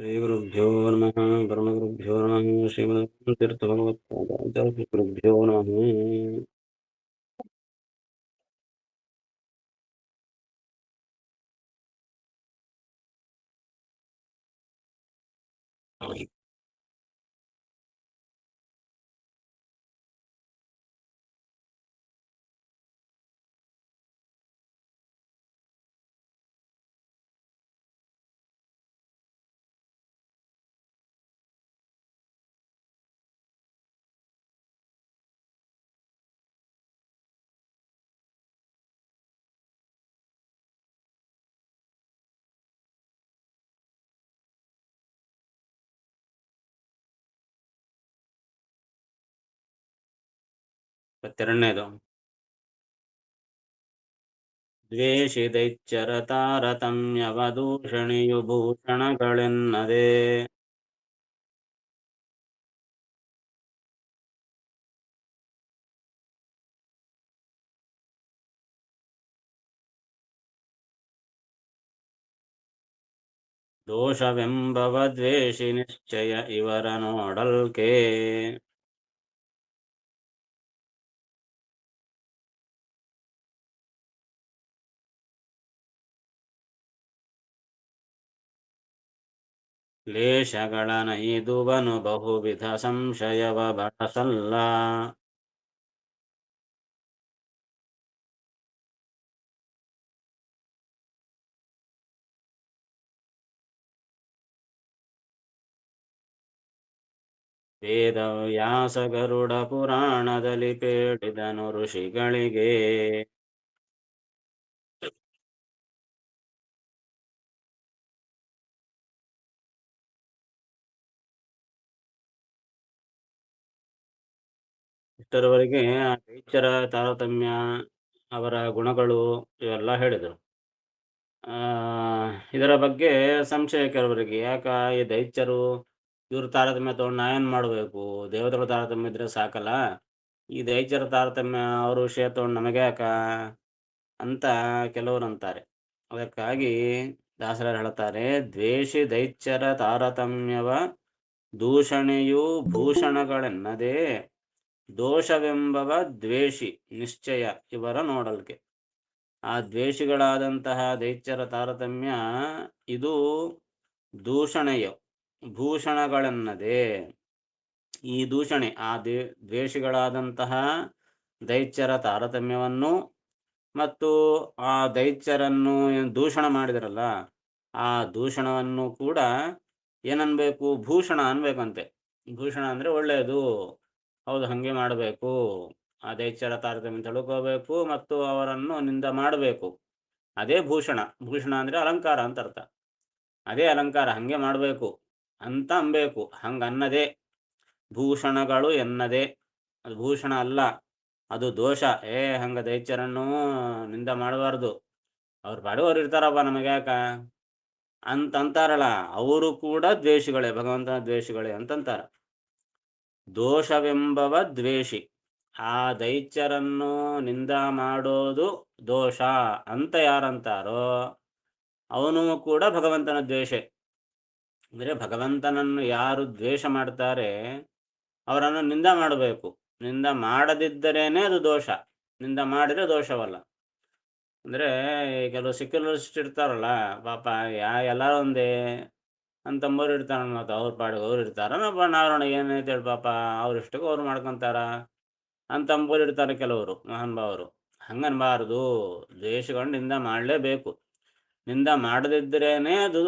श्रीगुरुभ्यो नमः परमगुरुभ्यो नमः श्रीमद्तीर्थभगवत्पादाचार्यगुरुभ्यो नमः ಇಪ್ಪತ್ತೆರಡನೇದು ದ್ವೇಷಿ ದೈತ್ಯರ ತಾರತಮ್ಯವದೂಷಣಿಯು ಭೂಷಣಗಳೆನ್ನದೆ ದೋಷವೆಂಬವ ದ್ವೇಷಿ ನಿಶ್ಚಯ ಇವರ ನೋಡಲ್ಕೆ ಕ್ಲೇಶಗಳ ನೈದುವನು ಬಹುವಿಧ ಸಂಶಯವ ಬಳಸಲ್ಲ ವೇದವ್ಯಾಸ ಗರುಡ ಪುರಾಣದಲ್ಲಿ ಪೇಳಿದನು ಋಷಿಗಳಿಗೆ ಇಷ್ಟರವರೆಗೆ ಆ ದೈತ್ಯರ ತಾರತಮ್ಯ ಅವರ ಗುಣಗಳು ಇವೆಲ್ಲ ಹೇಳಿದರು. ಇದರ ಬಗ್ಗೆ ಸಂಶಯ ಕೆಲವರಿಗೆ, ಯಾಕ ಈ ದೈತ್ಯರು ಇವ್ರ ತಾರತಮ್ಯ ತಗೊಂಡು ನಾ ಏನ್ ಮಾಡಬೇಕು, ದೇವತೆಗಳ ತಾರತಮ್ಯ ಇದ್ರೆ ಸಾಕಲ್ಲ, ಈ ದೈತ್ಯರ ತಾರತಮ್ಯ ಅವ್ರ ವಿಷಯ ತಗೊಂಡು ನಮಗೆ ಯಾಕ ಅಂತ ಕೆಲವರು ಅಂತಾರೆ. ಅದಕ್ಕಾಗಿ ದಾಸರು ಹೇಳ್ತಾರೆ, ದ್ವೇಷಿ ದೈತ್ಯರ ತಾರತಮ್ಯವ ದೂಷಣೆಯು ಭೂಷಣಗಳೆನ್ನದೇ ದೋಷವೆಂಬವ ದ್ವೇಷಿ ನಿಶ್ಚಯ ಇವರ ನೋಡಲ್ಕೆ. ಆ ದ್ವೇಷಿಗಳಾದಂತಹ ದೈತ್ಯರ ತಾರತಮ್ಯ ಇದು ದೂಷಣೆಯ ಭೂಷಣಗಳೆನ್ನದೇ. ಈ ದೂಷಣೆ ಆ ದ್ವೇಷಿಗಳಾದಂತಹ ದೈತ್ಯರ ತಾರತಮ್ಯವನ್ನು ಮತ್ತು ಆ ದೈತ್ಯರನ್ನು ದೂಷಣ ಮಾಡಿದರಲ್ಲ, ಆ ದೂಷಣವನ್ನು ಕೂಡ ಏನನ್ಬೇಕು, ಭೂಷಣ ಅನ್ಬೇಕಂತೆ. ಭೂಷಣ ಅಂದ್ರೆ ಒಳ್ಳೆಯದು, ಹೌದು ಹಂಗೆ ಮಾಡಬೇಕು, ಆ ದೈತ್ಯರ ತಾರತಮ್ಯ ತಿಳ್ಕೋಬೇಕು ಮತ್ತು ಅವರನ್ನು ನಿಂದ ಮಾಡಬೇಕು, ಅದೇ ಭೂಷಣ. ಭೂಷಣ ಅಂದ್ರೆ ಅಲಂಕಾರ ಅಂತ ಅರ್ಥ. ಅದೇ ಅಲಂಕಾರ, ಹಂಗೆ ಮಾಡಬೇಕು ಅಂತ ಅನ್ಬೇಕು, ಹಂಗ ಅನ್ನದೇ. ಭೂಷಣಗಳು ಎನ್ನದೇ, ಅದು ಭೂಷಣ ಅಲ್ಲ, ಅದು ದೋಷ. ಹಂಗ ದೈತ್ಯರನ್ನು ನಿಂದ ಮಾಡಬಾರ್ದು, ಅವ್ರ ಪಾಡುವವ್ರು ಇರ್ತಾರಪ್ಪ ನಮಗೆ ಯಾಕ ಅಂತಂತಾರಲ್ಲ, ಅವರು ಕೂಡ ದ್ವೇಷಿಗಳೇ, ಭಗವಂತನ ದ್ವೇಷಿಗಳೇ ಅಂತಂತಾರ. ದೋಷವೆಂಬವ ದ್ವೇಷಿ, ಆ ದೈತ್ಯರನ್ನು ನಿಂದ ಮಾಡೋದು ದೋಷ ಅಂತ ಯಾರಂತಾರೋ ಅವನು ಕೂಡ ಭಗವಂತನ ದ್ವೇಷ. ಅಂದ್ರೆ ಭಗವಂತನನ್ನು ಯಾರು ದ್ವೇಷ ಮಾಡ್ತಾರೆ ಅವರನ್ನು ನಿಂದ ಮಾಡಬೇಕು, ನಿಂದ ಮಾಡದಿದ್ದರೇನೆ ಅದು ದೋಷ, ನಿಂದ ಮಾಡಿದ್ರೆ ದೋಷವಲ್ಲ. ಅಂದ್ರೆ ಕೆಲವು ಸೆಕ್ಯುಲರಿಸ್ಟ್ ಇರ್ತಾರಲ್ಲ, ಪಾಪ ಎಲ್ಲಾರು ಒಂದೇ ಅಂತಂಬೋರು ಇರ್ತಾರ, ಮತ್ತು ಅವ್ರ ಪಾಡಿಗೆ ಅವ್ರು ಇರ್ತಾರ, ನಾವ್ರಣ ಏನೈತೆ ಹೇಳಿ ಪಾಪ ಅವ್ರಿಷ್ಟಕ್ಕೆ ಅವ್ರು ಮಾಡ್ಕೊಂತಾರ ಅಂತಂಬೋರು ಇರ್ತಾರೆ ಕೆಲವರು ಮಹಾನುಭಾವರು. ಹಂಗನ್ಬಾರ್ದು, ದ್ವೇಷಗಳು ನಿಂದ ಮಾಡಲೇಬೇಕು, ನಿಂದ ಮಾಡದಿದ್ದರೇನೆ ಅದು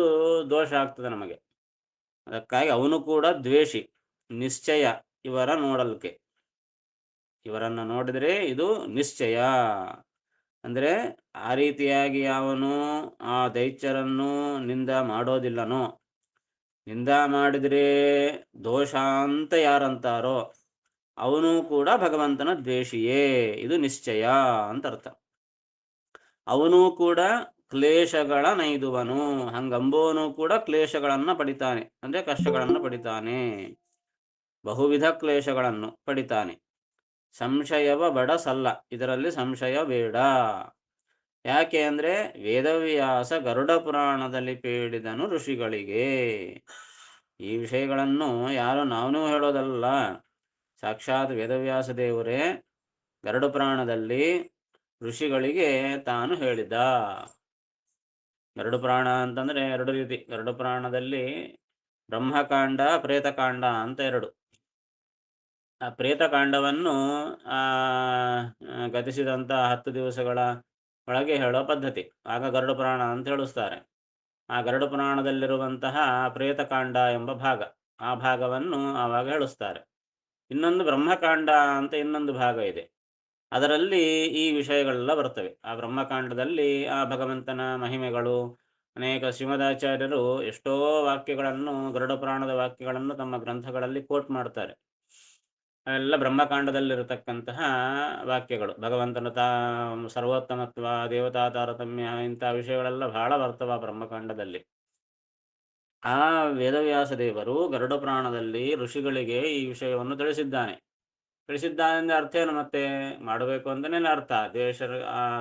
ದೋಷ ಆಗ್ತದೆ ನಮಗೆ. ಅದಕ್ಕಾಗಿ ಅವನು ಕೂಡ ದ್ವೇಷಿ ನಿಶ್ಚಯ ಇವರ ನೋಡಲ್ಕೆ. ಇವರನ್ನು ನೋಡಿದರೆ ಇದು ನಿಶ್ಚಯ. ಅಂದ್ರೆ ಆ ರೀತಿಯಾಗಿ ಅವನು ಆ ದೈತ್ಯರನ್ನು ನಿಂದ ಮಾಡೋದಿಲ್ಲನೋ, ನಿಂದ ಮಾಡಿದ್ರೆ ದೋಷ ಅಂತ ಯಾರಂತಾರೋ ಅವನು ಕೂಡ ಭಗವಂತನ ದ್ವೇಷಿಯೇ, ಇದು ನಿಶ್ಚಯ ಅಂತ ಅರ್ಥ. ಅವನು ಕೂಡ ಕ್ಲೇಶಗಳ ನೈದುವನು, ಹಂಗಂಬೋನು ಕೂಡ ಕ್ಲೇಶಗಳನ್ನ ಪಡಿತಾನೆ, ಅಂದ್ರೆ ಕಷ್ಟಗಳನ್ನು ಪಡಿತಾನೆ, ಬಹುವಿಧ ಕ್ಲೇಶಗಳನ್ನು ಪಡಿತಾನೆ. ಸಂಶಯವ ಬಡಸಲ್ಲ, ಇದರಲ್ಲಿ ಸಂಶಯ ಬೇಡ. ಯಾಕೆ ಅಂದರೆ ವೇದವ್ಯಾಸ ಗರುಡ ಪುರಾಣದಲ್ಲಿ ಪೇಳಿದನು ಋಷಿಗಳಿಗೆ. ಈ ವಿಷಯಗಳನ್ನು ಯಾರು ನಾವೂ ಹೇಳೋದಲ್ಲ, ಸಾಕ್ಷಾತ್ ವೇದವ್ಯಾಸ ದೇವರೇ ಗರುಡ ಪುರಾಣದಲ್ಲಿ ಋಷಿಗಳಿಗೆ ತಾನು ಹೇಳಿದ. ಗರುಡ ಪುರಾಣ ಅಂತಂದರೆ ಎರಡು ರೀತಿ. ಗರುಡ ಪುರಾಣದಲ್ಲಿ ಬ್ರಹ್ಮಕಾಂಡ ಪ್ರೇತಕಾಂಡ ಅಂತ ಎರಡು. ಆ ಪ್ರೇತಕಾಂಡವನ್ನು ಗತಿಸಿದಂಥ 10 ದಿವಸಗಳ ಒಳಗೆ ಹೇಳೋ ಪದ್ಧತಿ, ಆಗ ಗರುಡ ಪುರಾಣ ಅಂತ ಹೇಳಿಸ್ತಾರೆ. ಆ ಗರುಡ ಪುರಾಣದಲ್ಲಿರುವಂತಹ ಪ್ರೇತಕಾಂಡ ಎಂಬ ಭಾಗ, ಆ ಭಾಗವನ್ನು ಆವಾಗ ಹೇಳಿಸ್ತಾರೆ. ಇನ್ನೊಂದು ಬ್ರಹ್ಮಕಾಂಡ ಅಂತ ಇನ್ನೊಂದು ಭಾಗ ಇದೆ, ಅದರಲ್ಲಿ ಈ ವಿಷಯಗಳೆಲ್ಲ ಬರ್ತವೆ. ಆ ಬ್ರಹ್ಮಕಾಂಡದಲ್ಲಿ ಆ ಭಗವಂತನ ಮಹಿಮೆಗಳು, ಅನೇಕ ಶ್ರೀಮದಾಚಾರ್ಯರು ಎಷ್ಟೋ ವಾಕ್ಯಗಳನ್ನು, ಗರುಡ ಪುರಾಣದ ವಾಕ್ಯಗಳನ್ನು ತಮ್ಮ ಗ್ರಂಥಗಳಲ್ಲಿ ಕೋಟ್ ಮಾಡ್ತಾರೆ. ಅವೆಲ್ಲ ಬ್ರಹ್ಮಕಾಂಡದಲ್ಲಿರತಕ್ಕಂತಹ ವಾಕ್ಯಗಳು. ಭಗವಂತನ ಸರ್ವೋತ್ತಮತ್ವ, ದೇವತಾ ತಾರತಮ್ಯ, ಇಂಥ ವಿಷಯಗಳೆಲ್ಲ ಬಹಳ ಬರ್ತವ ಬ್ರಹ್ಮಕಾಂಡದಲ್ಲಿ. ಆ ವೇದವ್ಯಾಸ ದೇವರು ಗರುಡ ಪುರಾಣದಲ್ಲಿ ಋಷಿಗಳಿಗೆ ಈ ವಿಷಯವನ್ನು ತಿಳಿಸಿದ್ದಾನೆಂದ್ರೆ ಅರ್ಥ ಏನು? ಮತ್ತೆ ಮಾಡಬೇಕು ಅಂತಲೇ ಅರ್ಥ.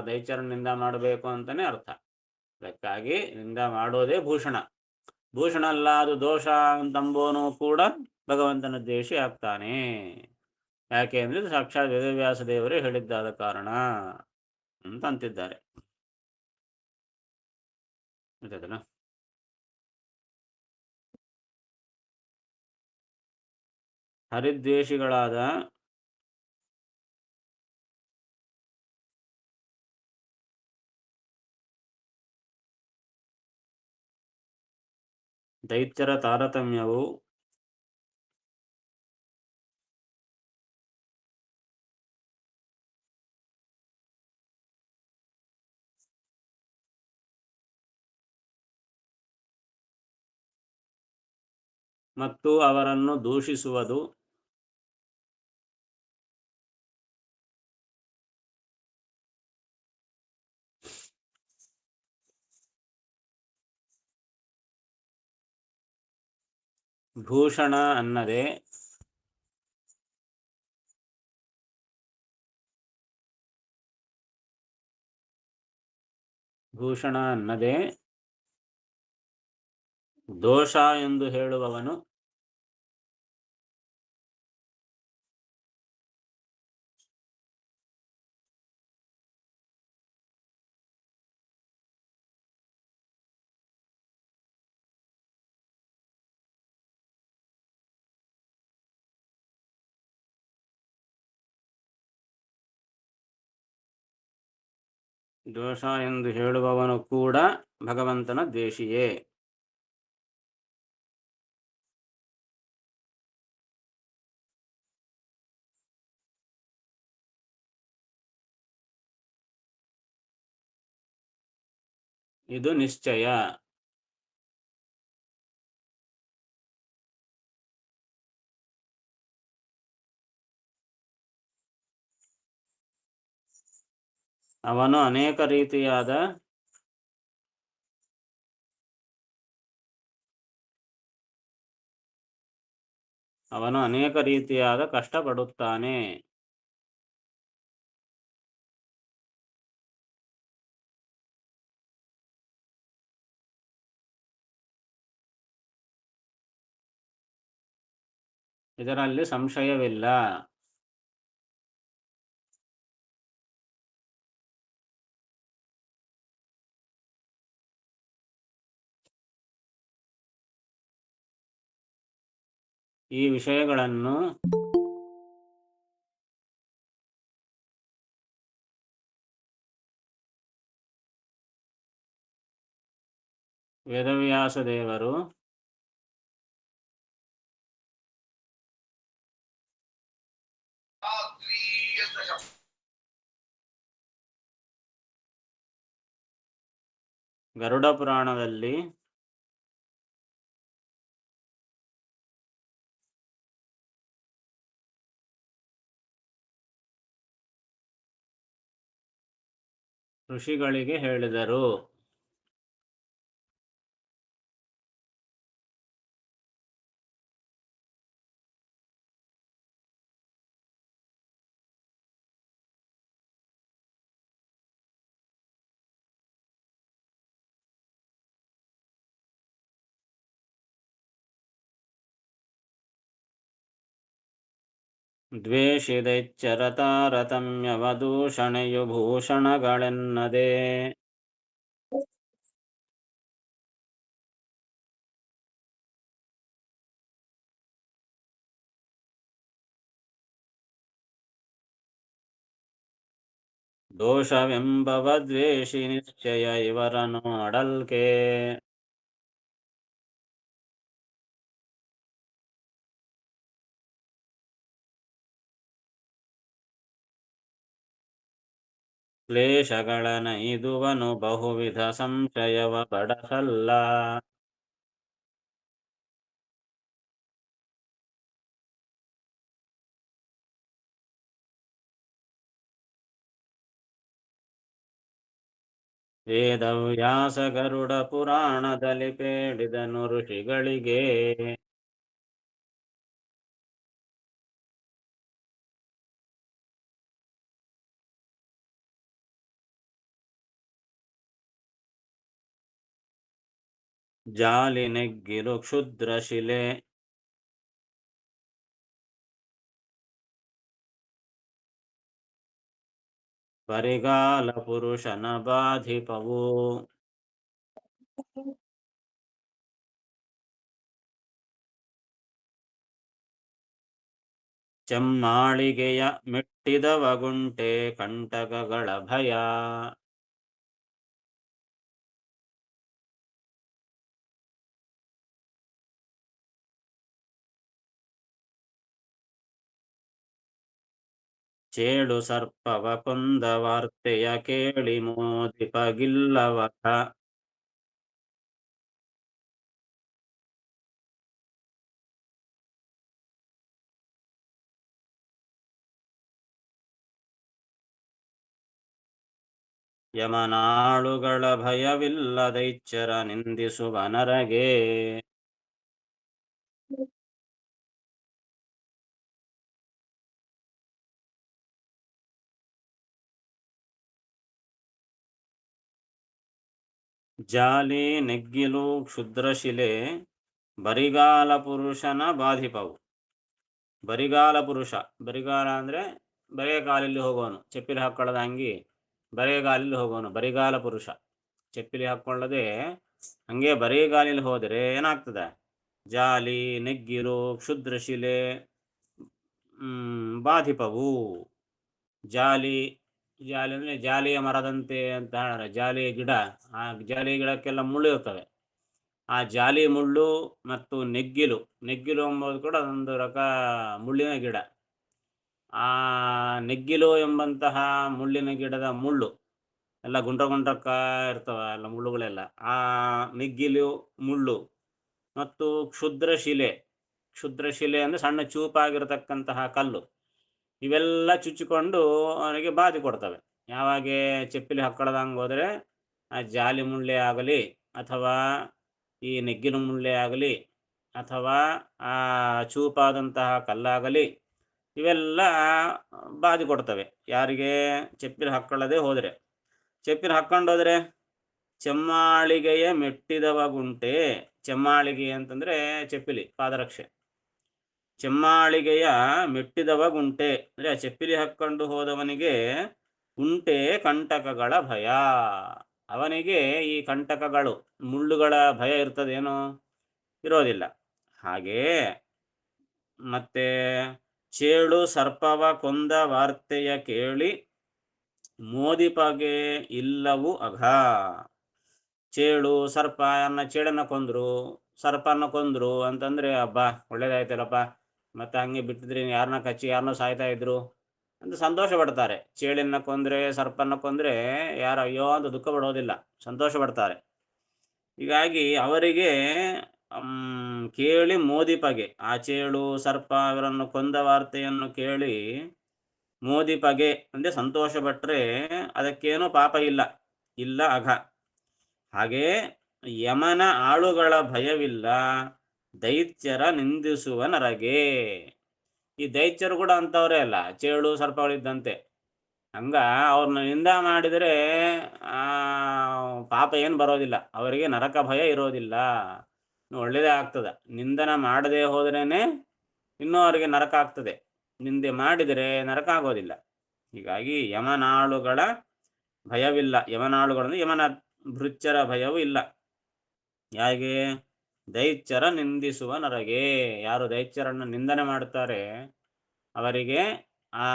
ದೈತ್ಯರನ್ನಿಂದ ಮಾಡಬೇಕು ಅಂತಲೇ ಅರ್ಥ. ಅದಕ್ಕಾಗಿ ನಿಂದ ಮಾಡೋದೇ ಭೂಷಣ. ಭೂಷಣ ಅಲ್ಲ, ಅದು ದೋಷ ಅಂತಂಬೋನು ಕೂಡ ಭಗವಂತನ ದ್ವೇಷಿ ಆಗ್ತಾನೆ. ಯಾಕೆ ಅಂದರೆ ಸಾಕ್ಷಾತ್ ವೇದವ್ಯಾಸ ದೇವರೇ ಹೇಳಿದ್ದಾದ ಕಾರಣ ಅಂತ ಅಂತಿದ್ದಾರೆ. ಗೊತ್ತಾಯ್ತಲ್ಲ? ಹರಿದ್ವೇಷಿಗಳಾದ ದೈತ್ಯರ ತಾರತಮ್ಯವು ಮತ್ತು ಅವರನ್ನು ದೂಷಿಸುವುದು ಭೂಷಣ ಅನ್ನದೇ ದೋಷ ಎಂದು ಹೇಳುವವನು ಕೂಡ ಭಗವಂತನ ದ್ವೇಷಿಯೇ. ಇದು ನಿಶ್ಚಯ. ಅವನು ಅನೇಕ ರೀತಿಯಾದ ಕಷ್ಟಪಡುತ್ತಾನೆ. ಇದರಲ್ಲಿ ಸಂಶಯವಿಲ್ಲ. ಈ ವಿಷಯಗಳನ್ನು ವೇದವ್ಯಾಸ ದೇವರು ಗರುಡ ಪುರಾಣದಲ್ಲಿ ಋಷಿಗಳಿಗೆ ಹೇಳಿದರು. ದ್ವೇಷಿದೈಚ್ಛರ ತಾರತಮ್ಯವದೂಷಣೆಯು ಭೂಷಣಗಳೆನ್ನದೆ. ದೋಷವೆಂಬವ ದ್ವೇಷಿ ನಿಶ್ಚಯ ಇವರನು ಅಡಲ್ಕೆ. ಕ್ಲೇಶಗಳನೈದುವನು ಬಹುವಿಧ ಸಂಶಯವ ಬಡಸಲ್ಲ. ವೇದವ್ಯಾಸ ಗರುಡ ಪುರಾಣದಲ್ಲಿ ಪೇಳಿದನು ಋಷಿಗಳಿಗೆ. ಜಾಲಿ ನೆಗ್ಗಿರು ಕ್ಷುದ್ರ ಶಿಲೆ ಪರಿಗಾಲ ಪುರುಷನ ಬಾಧಿಪವು. ಚೆಮ್ಮಾಳಿಗೆಯ ಮೆಟ್ಟಿದವಗುಂಟೆ ಕಂಟಕಗಳ ಭಯ. ಚೇಳು ಸರ್ಪವ ಕೊಂದ ವಾರ್ತೆಯ ಕೇಳಿ ಮೋದಿಪಗಿಲ್ಲವಥ. ಯಮನಾಳುಗಳ ಭಯವಿಲ್ಲದೈಚ್ಛರ ನಿಂದಿಸುವ ನರಗೆ. ಜಾಲಿ ನೆಗ್ಗಿಲು ಕ್ಷುದ್ರಶಿಲೆ ಬರಿಗಾಲ ಪುರುಷನ ಬಾಧಿಪವು. ಬರಿಗಾಲ ಪುರುಷ, ಬರಿಗಾಲ ಅಂದರೆ ಬರೆಗಾಲಲ್ಲಿ ಹೋಗೋನು, ಚಪ್ಪಿಲಿ ಹಾಕ್ಕೊಳ್ಳದ ಅಂಗಿ ಬರೆಗಾಲಲ್ಲಿ ಹೋಗೋನು ಬರಿಗಾಲ ಪುರುಷ. ಚಪ್ಪಿಲಿ ಹಾಕ್ಕೊಳ್ಳದೆ ಹಂಗೆ ಬರೆಗಾಲಲ್ಲಿ ಹೋದರೆ ಏನಾಗ್ತದೆ? ಜಾಲಿ ನೆಗ್ಗಿರು ಕ್ಷುದ್ರಶಿಲೆ ಬಾಧಿಪವು. ಜಾಲಿ, ಜಾಲಿ ಅಂದರೆ ಜಾಲಿಯ ಮರದಂತೆ ಅಂತ ಹೇಳ್ತಾರೆ. ಜಾಲಿಯ ಗಿಡ, ಆ ಜಾಲಿಯ ಗಿಡಕ್ಕೆಲ್ಲ ಮುಳ್ಳು ಇರ್ತವೆ. ಆ ಜಾಲಿ ಮುಳ್ಳು ಮತ್ತು ನೆಗ್ಗಿಲು, ನೆಗ್ಗಿಲು ಎಂಬುದು ಕೂಡ ಒಂದು ಮುಳ್ಳಿನ ಗಿಡ. ಆ ನೆಗ್ಗಿಲು ಎಂಬಂತಹ ಮುಳ್ಳಿನ ಗಿಡದ ಮುಳ್ಳು ಎಲ್ಲ ಗುಂಡ್ರಕ್ಕ ಇರ್ತವ ಎಲ್ಲ ಮುಳ್ಳುಗಳೆಲ್ಲ. ಆ ನೆಗ್ಗಿಲು ಮುಳ್ಳು ಮತ್ತು ಕ್ಷುದ್ರಶಿಲೆ, ಕ್ಷುದ್ರಶಿಲೆ ಅಂದರೆ ಸಣ್ಣ ಚೂಪಾಗಿರತಕ್ಕಂತಹ ಕಲ್ಲು, ಇವೆಲ್ಲ ಚುಚ್ಚಿಕೊಂಡು ಅವನಿಗೆ ಬಾಧೆ ಕೊಡ್ತವೆ. ಯಾವಾಗ ಚಪ್ಪಿಲಿ ಹಾಕ್ಕೊಳ್ಳದಂಗೆ ಹೋದರೆ ಆ ಜಾಲಿ ಮುಳ್ಳೆ ಆಗಲಿ ಅಥವಾ ಈ ನೆಗ್ಗಿನ ಮುಳ್ಳೆ ಆಗಲಿ ಅಥವಾ ಆ ಚೂಪಾದಂತಹ ಕಲ್ಲಾಗಲಿ ಇವೆಲ್ಲ ಬಾಧೆ ಕೊಡ್ತವೆ. ಯಾರಿಗೆ? ಚಪ್ಪಿಲಿ ಹಾಕ್ಕೊಳ್ಳದೆ ಹೋದರೆ. ಚಪ್ಪಿಲಿ ಹಾಕ್ಕೊಂಡೋದ್ರೆ ಚೆಮ್ಮಾಳಿಗೆಯ ಮೆಟ್ಟಿದವ ಗುಂಟೆ. ಚೆಮ್ಮಾಳಿಗೆ ಅಂತಂದರೆ ಚಪ್ಪಿಲಿ, ಪಾದರಕ್ಷೆ. ಚೆಮ್ಮಾಳಿಗೆಯ ಮೆಟ್ಟಿದವ ಗುಂಟೆ ಅಂದರೆ ಆ ಚಪ್ಪಿಲಿ ಹಾಕ್ಕೊಂಡು ಹೋದವನಿಗೆ ಗುಂಟೆ ಕಂಟಕಗಳ ಭಯ. ಅವನಿಗೆ ಈ ಕಂಟಕಗಳು, ಮುಳ್ಳುಗಳ ಭಯ ಇರ್ತದೇನೋ? ಇರೋದಿಲ್ಲ. ಹಾಗೇ ಮತ್ತೆ ಚೇಳು ಸರ್ಪವ ಕೊಂದ ವಾರ್ತೆಯ ಕೇಳಿ ಮೋದಿಪಗೆ ಇಲ್ಲವು ಅಘ. ಚೇಳು ಸರ್ಪ, ಚೇಳನ್ನ ಕೊಂದ್ರು, ಸರ್ಪನ್ನ ಕೊಂದ್ರು ಅಂತಂದ್ರೆ ಹಬ್ಬ ಒಳ್ಳೇದಾಯ್ತಲ್ಲಪ್ಪ, ಮತ್ತೆ ಹಂಗೆ ಬಿಟ್ಟಿದ್ರೆ ಯಾರನ್ನ ಕಚ್ಚಿ ಯಾರನ್ನ ಸಾಯ್ತಾ ಇದ್ರು ಅಂತ ಸಂತೋಷ ಪಡ್ತಾರೆ. ಚೇಳಿನ ಕೊಂದ್ರೆ, ಸರ್ಪನ್ನ ಕೊಂದ್ರೆ ಯಾರು ಅಯ್ಯೋ ಅಂತ ದುಃಖ ಪಡೋದಿಲ್ಲ, ಸಂತೋಷ ಪಡ್ತಾರೆ. ಹೀಗಾಗಿ ಅವರಿಗೆ ಕೇಳಿ ಮೋದಿಪಗೆ, ಆ ಚೇಳು ಸರ್ಪ ಇವರನ್ನು ಕೊಂದ ವಾರ್ತೆಯನ್ನು ಕೇಳಿ ಮೋದಿಪಗೆ ಅಂದರೆ ಸಂತೋಷ ಪಟ್ಟರೆ ಅದಕ್ಕೇನೂ ಪಾಪ ಇಲ್ಲ, ಇಲ್ಲ ಅಘ. ಹಾಗೇ ಯಮನ ಆಳುಗಳ ಭಯವಿಲ್ಲ ದೈತ್ಯರ ನಿಂದಿಸುವ ನರಗೆ. ಈ ದೈತ್ಯರು ಕೂಡ ಅಂತವರೇ ಅಲ್ಲ, ಚೇಳು ಸರ್ಪಗಳಿದ್ದಂತೆ. ಹಂಗ ಅವ್ರನ್ನ ನಿಂದ ಮಾಡಿದರೆ ಪಾಪ ಏನು ಬರೋದಿಲ್ಲ, ಅವರಿಗೆ ನರಕ ಭಯ ಇರೋದಿಲ್ಲ, ಒಳ್ಳೇದೇ ಆಗ್ತದೆ. ನಿಂದನ ಮಾಡದೆ ಹೋದ್ರೇನೆ ಇನ್ನೂ ಅವರಿಗೆ ನರಕ ಆಗ್ತದೆ. ನಿಂದೆ ಮಾಡಿದರೆ ನರಕ ಆಗೋದಿಲ್ಲ. ಹೀಗಾಗಿ ಯಮನಾಳುಗಳ ಭಯವಿಲ್ಲ. ಯಮನಾಳುಗಳನ್ನು ಯಮನ ಭೃತ್ಯರ ಭಯವೂ ಇಲ್ಲ. ಯಾಗೆ? ದೈತ್ಯರ ನಿಂದಿಸುವ ನರಗೆ. ಯಾರು ದೈತ್ಯರನ್ನು ನಿಂದನೆ ಮಾಡುತ್ತಾರೆ ಅವರಿಗೆ ಆ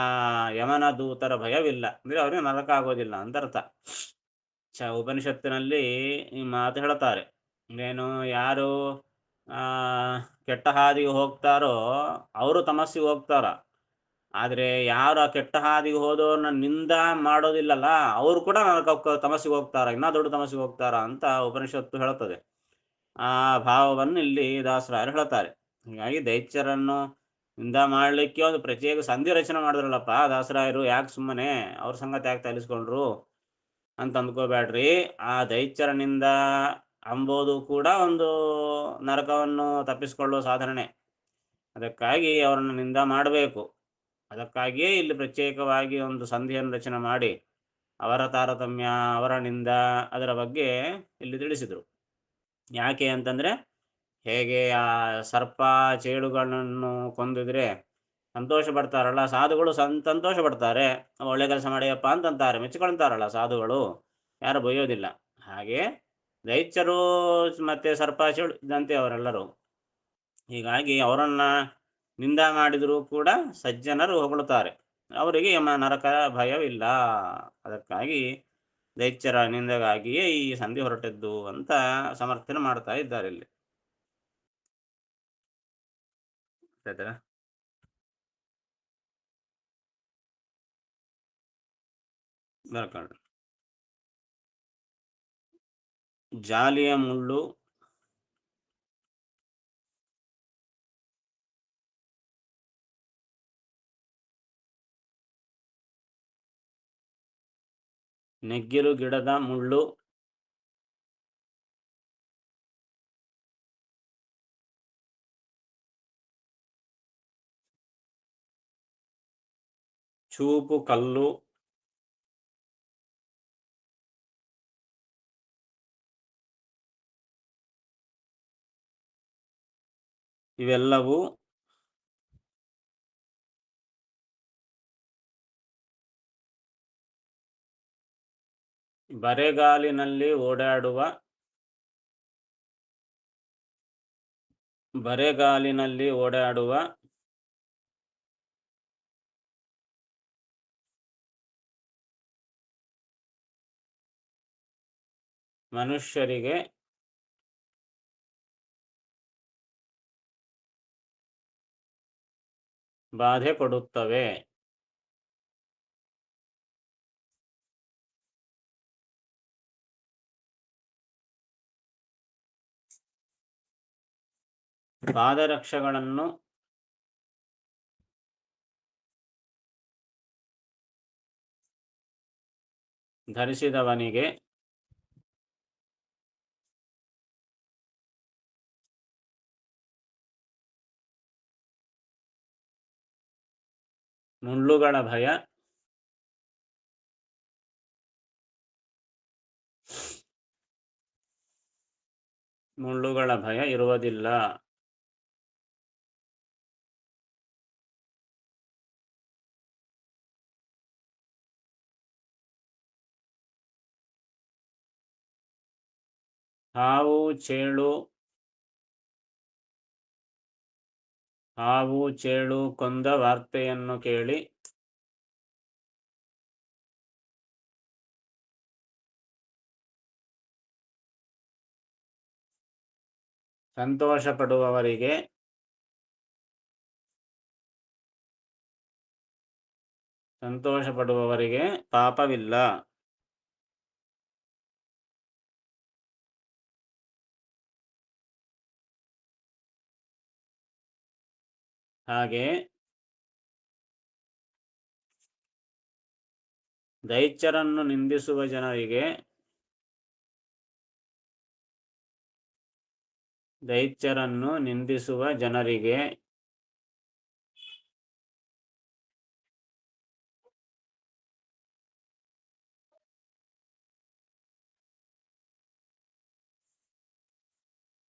ಯಮನ ದೂತರ ಭಯವಿಲ್ಲ, ಅಂದರೆ ಅವರಿಗೆ ನರಕ ಆಗೋದಿಲ್ಲ ಅಂತ ಅರ್ಥ. ಉಪನಿಷತ್ತಿನಲ್ಲಿ ಈ ಮಾತು ಹೇಳ್ತಾರೆ. ಏನು? ಯಾರು ಕೆಟ್ಟ ಹಾದಿಗೆ ಹೋಗ್ತಾರೋ ಅವರು ತಮಸ್ಸಿಗೆ ಹೋಗ್ತಾರ. ಆದರೆ ಯಾರು ಆ ಕೆಟ್ಟ ಹಾದಿಗೆ ಹೋದವ್ರನ್ನ ನಿಂದ ಮಾಡೋದಿಲ್ಲಲ್ಲ, ಅವರು ಕೂಡ ತಮಸ್ಸಿಗೆ ಹೋಗ್ತಾರ, ಇನ್ನೂ ದೊಡ್ಡ ತಮಸ್ಸಿಗೆ ಹೋಗ್ತಾರ ಅಂತ ಉಪನಿಷತ್ತು ಹೇಳುತ್ತದೆ. ಆ ಭಾವವನ್ನು ಇಲ್ಲಿ ದಾಸರಾಯರು ಹೇಳ್ತಾರೆ. ಹೀಗಾಗಿ ದೈತ್ಯರನ್ನು ನಿಂದ ಮಾಡಲಿಕ್ಕೆ ಒಂದು ಪ್ರತ್ಯೇಕ ಸಂಧಿ ರಚನೆ ಮಾಡಿದ್ರಲ್ಲಪ್ಪ ದಾಸರಾಯರು, ಯಾಕೆ ಸುಮ್ಮನೆ ಅವ್ರ ಸಂಗತಿ ಯಾಕೆ ತಲಿಸ್ಕೊಂಡ್ರು ಅಂತ ಅಂದ್ಕೋಬೇಡ್ರಿ. ಆ ದೈತ್ಯರನಿಂದ ಅಂಬೋದು ಕೂಡ ಒಂದು ನರಕವನ್ನು ತಪ್ಪಿಸಿಕೊಳ್ಳುವ ಸಾಧನೆ. ಅದಕ್ಕಾಗಿ ಅವರನ್ನು ನಿಂದ ಮಾಡಬೇಕು. ಅದಕ್ಕಾಗಿಯೇ ಇಲ್ಲಿ ಪ್ರತ್ಯೇಕವಾಗಿ ಒಂದು ಸಂಧಿಯನ್ನು ರಚನೆ ಮಾಡಿ ಅವರ ತಾರತಮ್ಯ, ಅವರ ನಿಂದ, ಅದರ ಬಗ್ಗೆ ಇಲ್ಲಿ ತಿಳಿಸಿದರು. ಯಾಕೆ ಅಂತಂದರೆ, ಹೇಗೆ ಆ ಸರ್ಪ ಚೇಳುಗಳನ್ನು ಕೊಂದಿದ್ರೆ ಸಂತೋಷ ಪಡ್ತಾರಲ್ಲ ಸಾಧುಗಳು, ಸಂತೋಷ ಪಡ್ತಾರೆ. ಒಳ್ಳೆ ಕೆಲಸ ಮಾಡಿಯಪ್ಪ ಅಂತಂತಾರೆ, ಮೆಚ್ಚಿಕೊಳ್ತಾರಲ್ಲ ಸಾಧುಗಳು, ಯಾರು ಬೈಯೋದಿಲ್ಲ. ಹಾಗೆ ದೈತ್ಯರು ಮತ್ತು ಸರ್ಪ ಚೇಳು ಇದ್ದಂತೆ ಅವರೆಲ್ಲರೂ. ಹೀಗಾಗಿ ಅವರನ್ನು ನಿಂದ ಮಾಡಿದರೂ ಕೂಡ ಸಜ್ಜನರು ಹೊಗಳುತ್ತಾರೆ, ಅವರಿಗೆ ಯಮ ನರಕ ಭಯವಿಲ್ಲ. ಅದಕ್ಕಾಗಿ ದೈತ್ಯರ ನಿಂದೆಗಾಗಿಯೇ ಈ ಸಂಧಿ ಹೊರಟದ್ದು ಅಂತ ಸಮರ್ಥನೆ ಮಾಡ್ತಾ ಇದ್ದಾರೆ ಇಲ್ಲಿ. ಬರ್ಕೊಂಡು ಜಾಲಿಯ ಮುಳ್ಳು ನೆಗ್ಗಿಲು ಗಿಡದ ಮುಳ್ಳು ಚೂಪು ಕಲ್ಲು ಇವೆಲ್ಲವೂ ಬರೆಗಾಲಿನಲ್ಲಿ ಓಡಾಡುವ ಮನುಷ್ಯರಿಗೆ ಬಾಧೆ ಕೊಡುತ್ತವೆ. ಪಾದರಕ್ಷೆಗಳನ್ನು ಧರಿಸಿದವನಿಗೆ ಮುಳ್ಳುಗಳ ಭಯ ಇರುವುದಿಲ್ಲ. ಹಾವು ಚೇಳು ಕೊಂದ ವಾರ್ತೆಯನ್ನು ಕೇಳಿ ಸಂತೋಷ ಪಡುವವರಿಗೆ ಪಾಪವಿಲ್ಲ. ಹಾಗೆ ದೈತ್ಯರನ್ನು ನಿಂದಿಸುವ ಜನರಿಗೆ